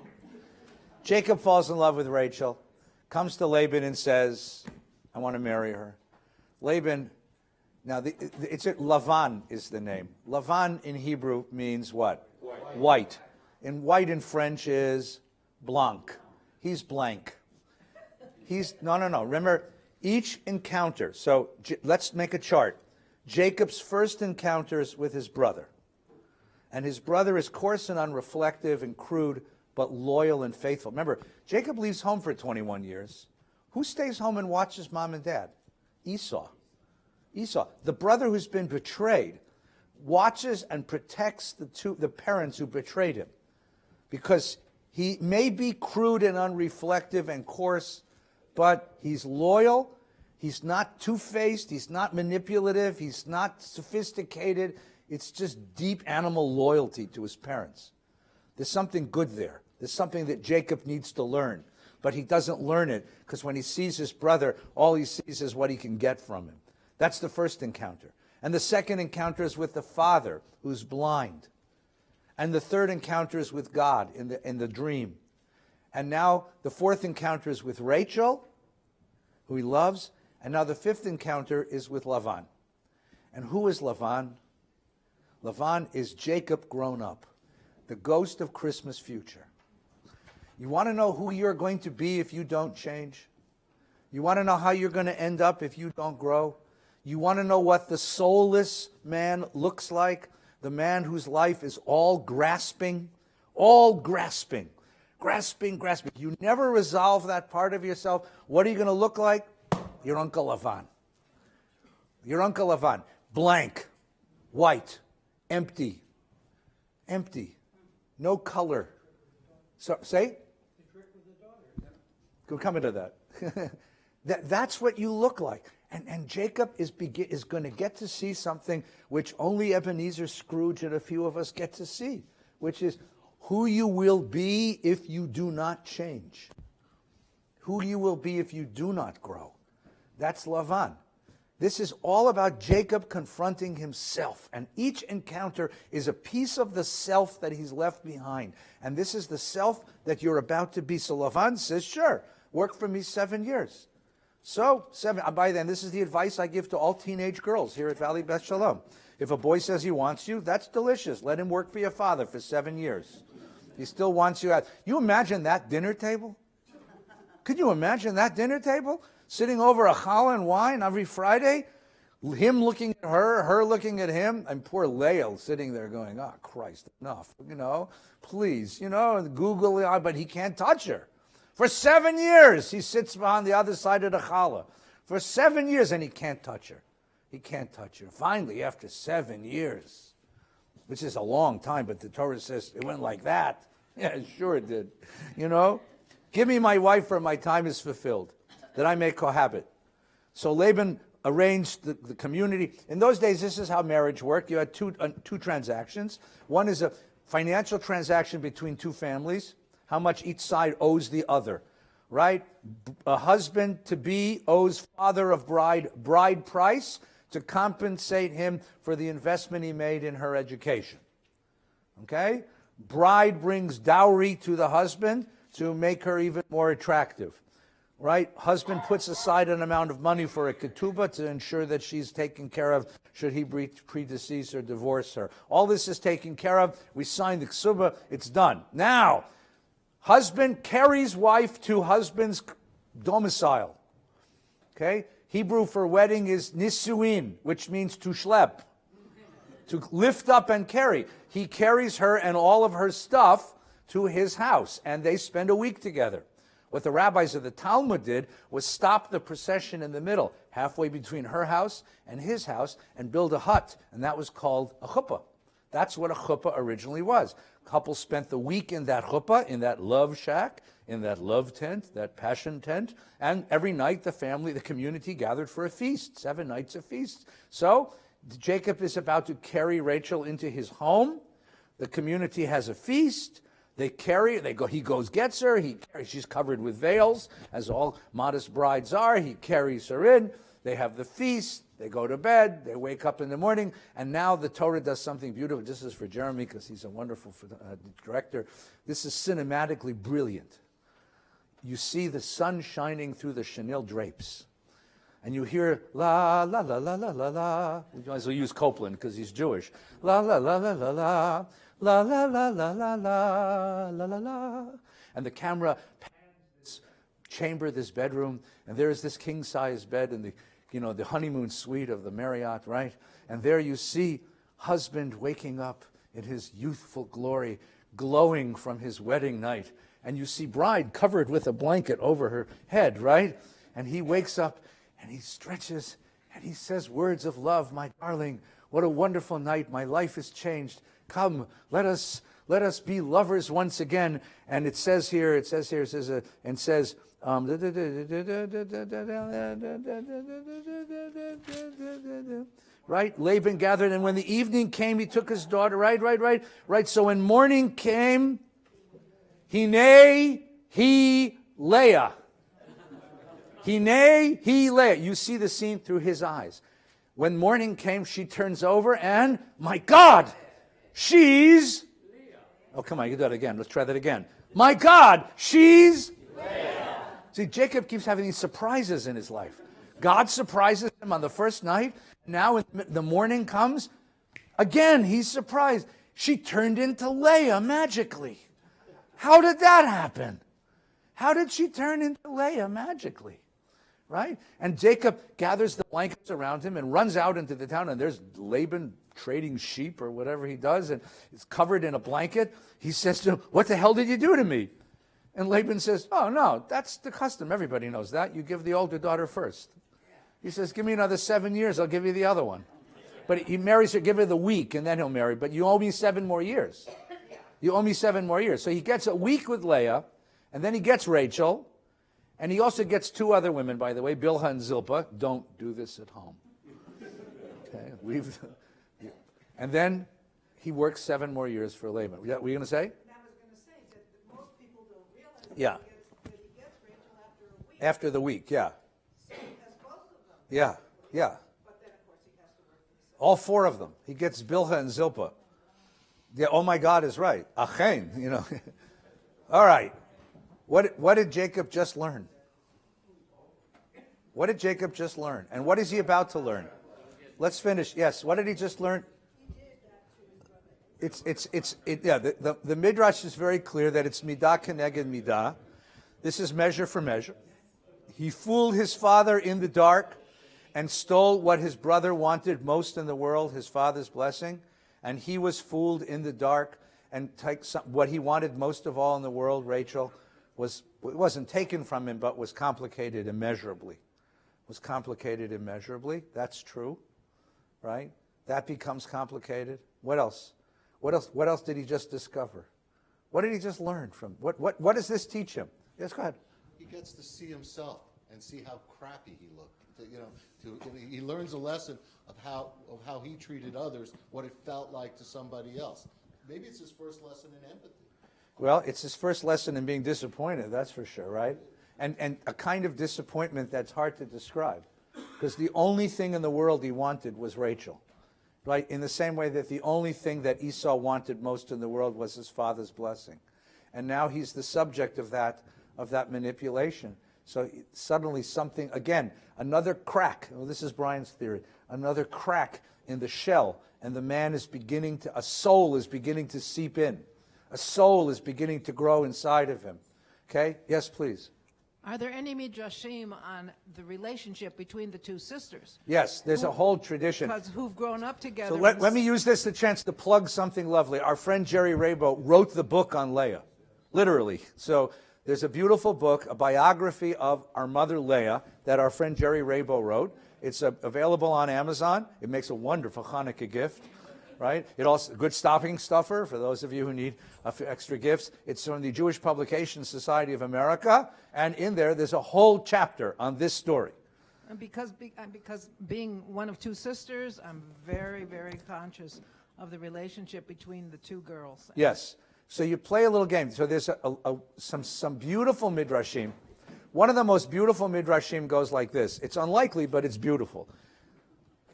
Jacob falls in love with Rachel, comes to Laban and says, I want to marry her. Laban, now Lavan is the name. Lavan in Hebrew means what? White. And white in French is blanc. He's blank. No. Remember, each encounter, so let's make a chart. Jacob's first encounters with his brother. And his brother is coarse and unreflective and crude, but loyal and faithful. Remember, Jacob leaves home for 21 years. Who stays home and watches mom and dad? Esau. The brother who's been betrayed, watches and protects the parents who betrayed him. Because he may be crude and unreflective and coarse, but he's loyal. He's not two-faced. He's not manipulative. He's not sophisticated. It's just deep animal loyalty to his parents. There's something good there. There's something that Jacob needs to learn. But he doesn't learn it because when he sees his brother, all he sees is what he can get from him. That's the first encounter. And the second encounter is with the father who's blind. And the third encounter is with God in the dream. And now the fourth encounter is with Rachel, who he loves. And now the fifth encounter is with Lavan. And who is Lavan? Lavan is Jacob grown up, the ghost of Christmas future. You want to know who you're going to be if you don't change? You want to know how you're going to end up if you don't grow? You want to know what the soulless man looks like? The man whose life is all grasping. Grasping. You never resolve that part of yourself. What are you going to look like? Your Uncle Lavan. Blank. White. Empty. No color. So, say? We'll come into that. That's what you look like. And Jacob is going to get to see something which only Ebenezer Scrooge and a few of us get to see, which is who you will be if you do not change. Who you will be if you do not grow. That's Lavan. This is all about Jacob confronting himself. And each encounter is a piece of the self that he's left behind. And this is the self that you're about to be. So Lavan says, sure, work for me 7 years. So, by then, this is the advice I give to all teenage girls here at Valley Beth Shalom. If a boy says he wants you, that's delicious. Let him work for your father for 7 years. He still wants you. You imagine that dinner table? Could you imagine that dinner table? Sitting over a challah and wine every Friday? Him looking at her, her looking at him, and poor Lael sitting there going, oh, Christ, enough, please, Google, but he can't touch her. For 7 years, he sits on the other side of the challah. For 7 years, and he can't touch her. Finally, after 7 years, which is a long time, but the Torah says it went like that. Yeah, sure it did. Give me my wife for my time is fulfilled, that I may cohabit. So Laban arranged the community. In those days, this is how marriage worked. You had two transactions. One is a financial transaction between two families, how much each side owes the other, right? A husband-to-be owes father of bride price to compensate him for the investment he made in her education. Okay? Bride brings dowry to the husband to make her even more attractive. Right? Husband puts aside an amount of money for a ketubah to ensure that she's taken care of should he predecease or divorce her. All this is taken care of. We sign the ketubah. It's done. Now, husband carries wife to husband's domicile. Okay? Hebrew for wedding is nisuin, which means to schlep. To lift up and carry. He carries her and all of her stuff to his house, and they spend a week together. What the rabbis of the Talmud did was stop the procession in the middle, halfway between her house and his house, and build a hut, and that was called a chuppah. That's what a chuppah originally was. Couples spent the week in that chuppah, in that love shack, in that love tent, that passion tent, and every night the community gathered for a feast, 7 nights of feasts. So Jacob is about to carry Rachel into his home. The community has a feast. He gets her, she's covered with veils, as all modest brides are. He carries her in, they have the feast, they go to bed, they wake up in the morning, and now the Torah does something beautiful. This is for Jeremy, because he's a wonderful director. This is cinematically brilliant. You see the sun shining through the chenille drapes, and you hear la la la la la la la. You might as well use Copeland because he's Jewish. La la la la la la la la la la la la la la la. And the camera pans this chamber, this bedroom, and there is this king-size bed in the honeymoon suite of the Marriott, right? And there you see husband waking up in his youthful glory, glowing from his wedding night. And you see bride covered with a blanket over her head, right? And he wakes up and he stretches and he says words of love, my darling, what a wonderful night, my life is changed. Come, let us be lovers once again. And it says, right? Laban gathered, and when the evening came, he took his daughter, right. So when morning came, Hine, he, Leah. Hine, he, Leah. You see the scene through his eyes. When morning came, she turns over, and, my God, she's... Oh, come on, you do that again. Let's try that again. My God, she's... Leah. See, Jacob keeps having these surprises in his life. God surprises him on the first night. Now when the morning comes, again, he's surprised. She turned into Leah magically. How did that happen? How did she turn into Leah magically? Right? And Jacob gathers the blankets around him and runs out into the town, and there's Laban trading sheep or whatever he does, and he's covered in a blanket. He says to him, what the hell did you do to me? And Laban says, oh, no, that's the custom. Everybody knows that. You give the older daughter first. He says, give me another 7 years, I'll give you the other one. But he marries her, give her the week, and then he'll marry. But you owe me 7 more years. You owe me 7 more years. So he gets a week with Leah, and then he gets Rachel, and he also gets 2 other women, by the way, Bilhah and Zilpah. Don't do this at home. Okay, and then he works 7 more years for Laban. Were you going to say? I was going to say that most people don't realize Yeah. that he gets Rachel after a week. After the week, yeah. So he has both of them. Yeah. But then, of course, he has to work for himself. All 4 of them. He gets Bilhah and Zilpah. Yeah, oh my God is right. Achen, All right. What did Jacob just learn? What did Jacob just learn? And what is he about to learn? Let's finish. Yes, what did he just learn? The Midrash is very clear that it's midah keneged midah. This is measure for measure. He fooled his father in the dark and stole what his brother wanted most in the world, his father's blessing. And he was fooled in the dark and what he wanted most of all in the world, Rachel, wasn't taken from him, but was complicated immeasurably. That's true, right? That becomes complicated. What else? What else did he just discover? What did he just learn from? What does this teach him? Yes, go ahead. He gets to see himself and see how crappy he looked. He learns a lesson of how he treated others, what it felt like to somebody else. Maybe it's his first lesson in empathy. Well, it's his first lesson in being disappointed, that's for sure, right? And a kind of disappointment that's hard to describe. Because the only thing in the world he wanted was Rachel. Right? In the same way that the only thing that Esau wanted most in the world was his father's blessing. And now he's the subject of that manipulation. So suddenly something, again, another crack. Well, this is Brian's theory. Another crack in the shell. And the man is a soul is beginning to seep in. A soul is beginning to grow inside of him. Okay? Yes, please. Are there any midrashim on the relationship between the 2 sisters? Yes, there's a whole tradition. Because who've grown up together. So let me use this as a chance to plug something lovely. Our friend Jerry Rabo wrote the book on Leah, literally. So there's a beautiful book, a biography of our mother Leah that our friend Jerry Rabo wrote. It's available on Amazon. It makes a wonderful Hanukkah gift. Right? It also good stocking stuffer for those of you who need extra gifts. It's from the Jewish Publication Society of America, and in there's a whole chapter on this story. And because being one of 2 sisters, I'm very, very conscious of the relationship between the 2 girls. Yes. So you play a little game. So there's some beautiful midrashim. One of the most beautiful midrashim goes like this. It's unlikely, but it's beautiful.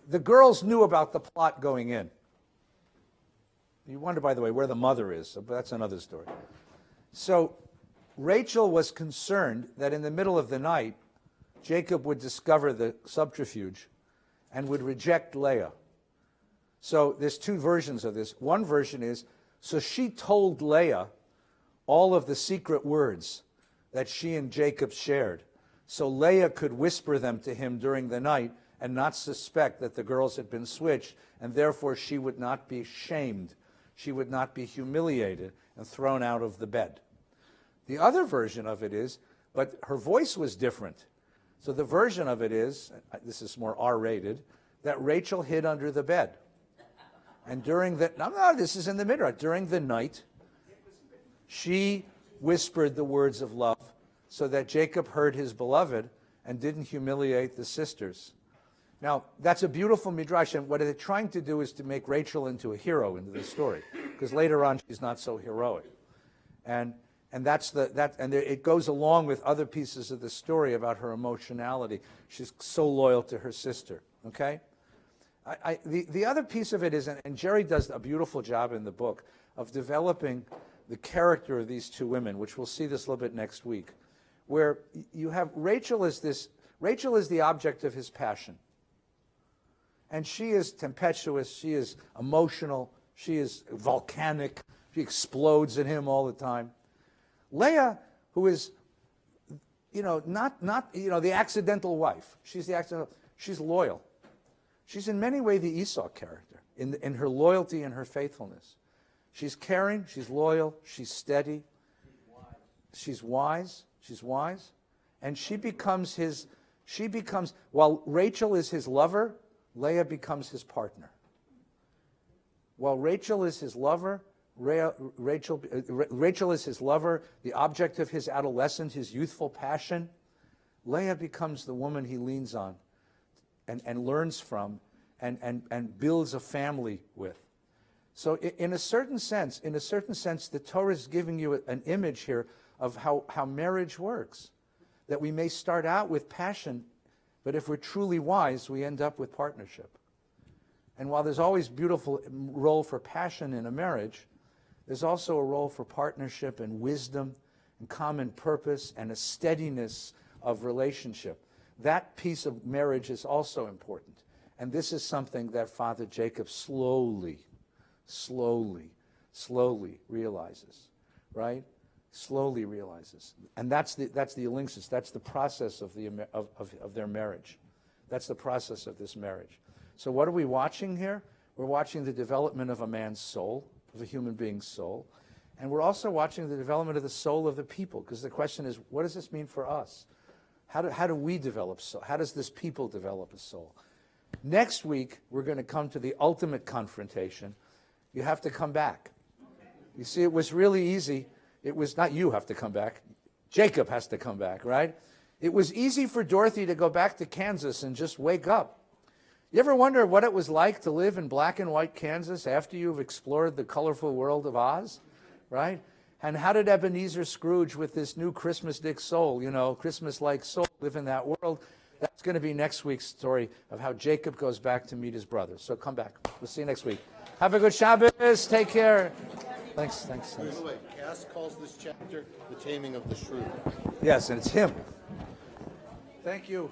The girls knew about the plot going in. You wonder, by the way, where the mother is, but that's another story. So Rachel was concerned that in the middle of the night, Jacob would discover the subterfuge and would reject Leah. So there's two versions of this. One version is, so she told Leah all of the secret words that she and Jacob shared. So Leah could whisper them to him during the night and not suspect that the girls had been switched, and therefore she would not be shamed. She would not be humiliated and thrown out of the bed. The other version of it is, but her voice was different. So the version of it is, this is more R-rated, that Rachel hid under the bed. And during the, no, this is in the Midrash. During the night, she whispered the words of love so that Jacob heard his beloved and didn't humiliate the sisters. Now, that's a beautiful Midrash, and what they're trying to do is to make Rachel into a hero into the story, because later on she's not so heroic. And it goes along with other pieces of the story about her emotionality. She's so loyal to her sister, okay? The other piece of it is, and Jerry does a beautiful job in the book of developing the character of these two women, which we'll see this a little bit next week, where you have Rachel is the object of his passion. And she is tempestuous, she is emotional, she is volcanic, she explodes at him all the time. Leah, who is, not the accidental wife. She's loyal. She's in many ways the Esau character in her loyalty and her faithfulness. She's caring, she's loyal, she's steady. She's wise, and while Rachel is his lover, Leah becomes his partner. While Rachel is his lover, Rachel is his lover, the object of his adolescence, his youthful passion. Leah becomes the woman he leans on and learns from and builds a family with. So in a certain sense, the Torah is giving you an image here of how marriage works. That we may start out with passion, but if we're truly wise, we end up with partnership. And while there's always a beautiful role for passion in a marriage, there's also a role for partnership and wisdom and common purpose and a steadiness of relationship. That piece of marriage is also important. And this is something that Father Jacob slowly realizes, right? Slowly realizes. And that's the elinxis, that's the process of their marriage. That's the process of this marriage. So what are we watching here? We're watching the development of a man's soul, of a human being's soul. And we're also watching the development of the soul of the people, because the question is, what does this mean for us? How do we develop soul? How does this people develop a soul? Next week, we're going to come to the ultimate confrontation. You have to come back. You see, it was really easy. It was not you have to come back. Jacob has to come back, right? It was easy for Dorothy to go back to Kansas and just wake up. You ever wonder what it was like to live in black and white Kansas after you've explored the colorful world of Oz, right? And how did Ebenezer Scrooge with this new Christmas-dick soul, Christmas-like soul, live in that world? That's going to be next week's story of how Jacob goes back to meet his brothers. So come back. We'll see you next week. Have a good Shabbos. Take care. Thanks. By the way, Cass calls this chapter The Taming of the Shrew. Yes, and it's him. Thank you.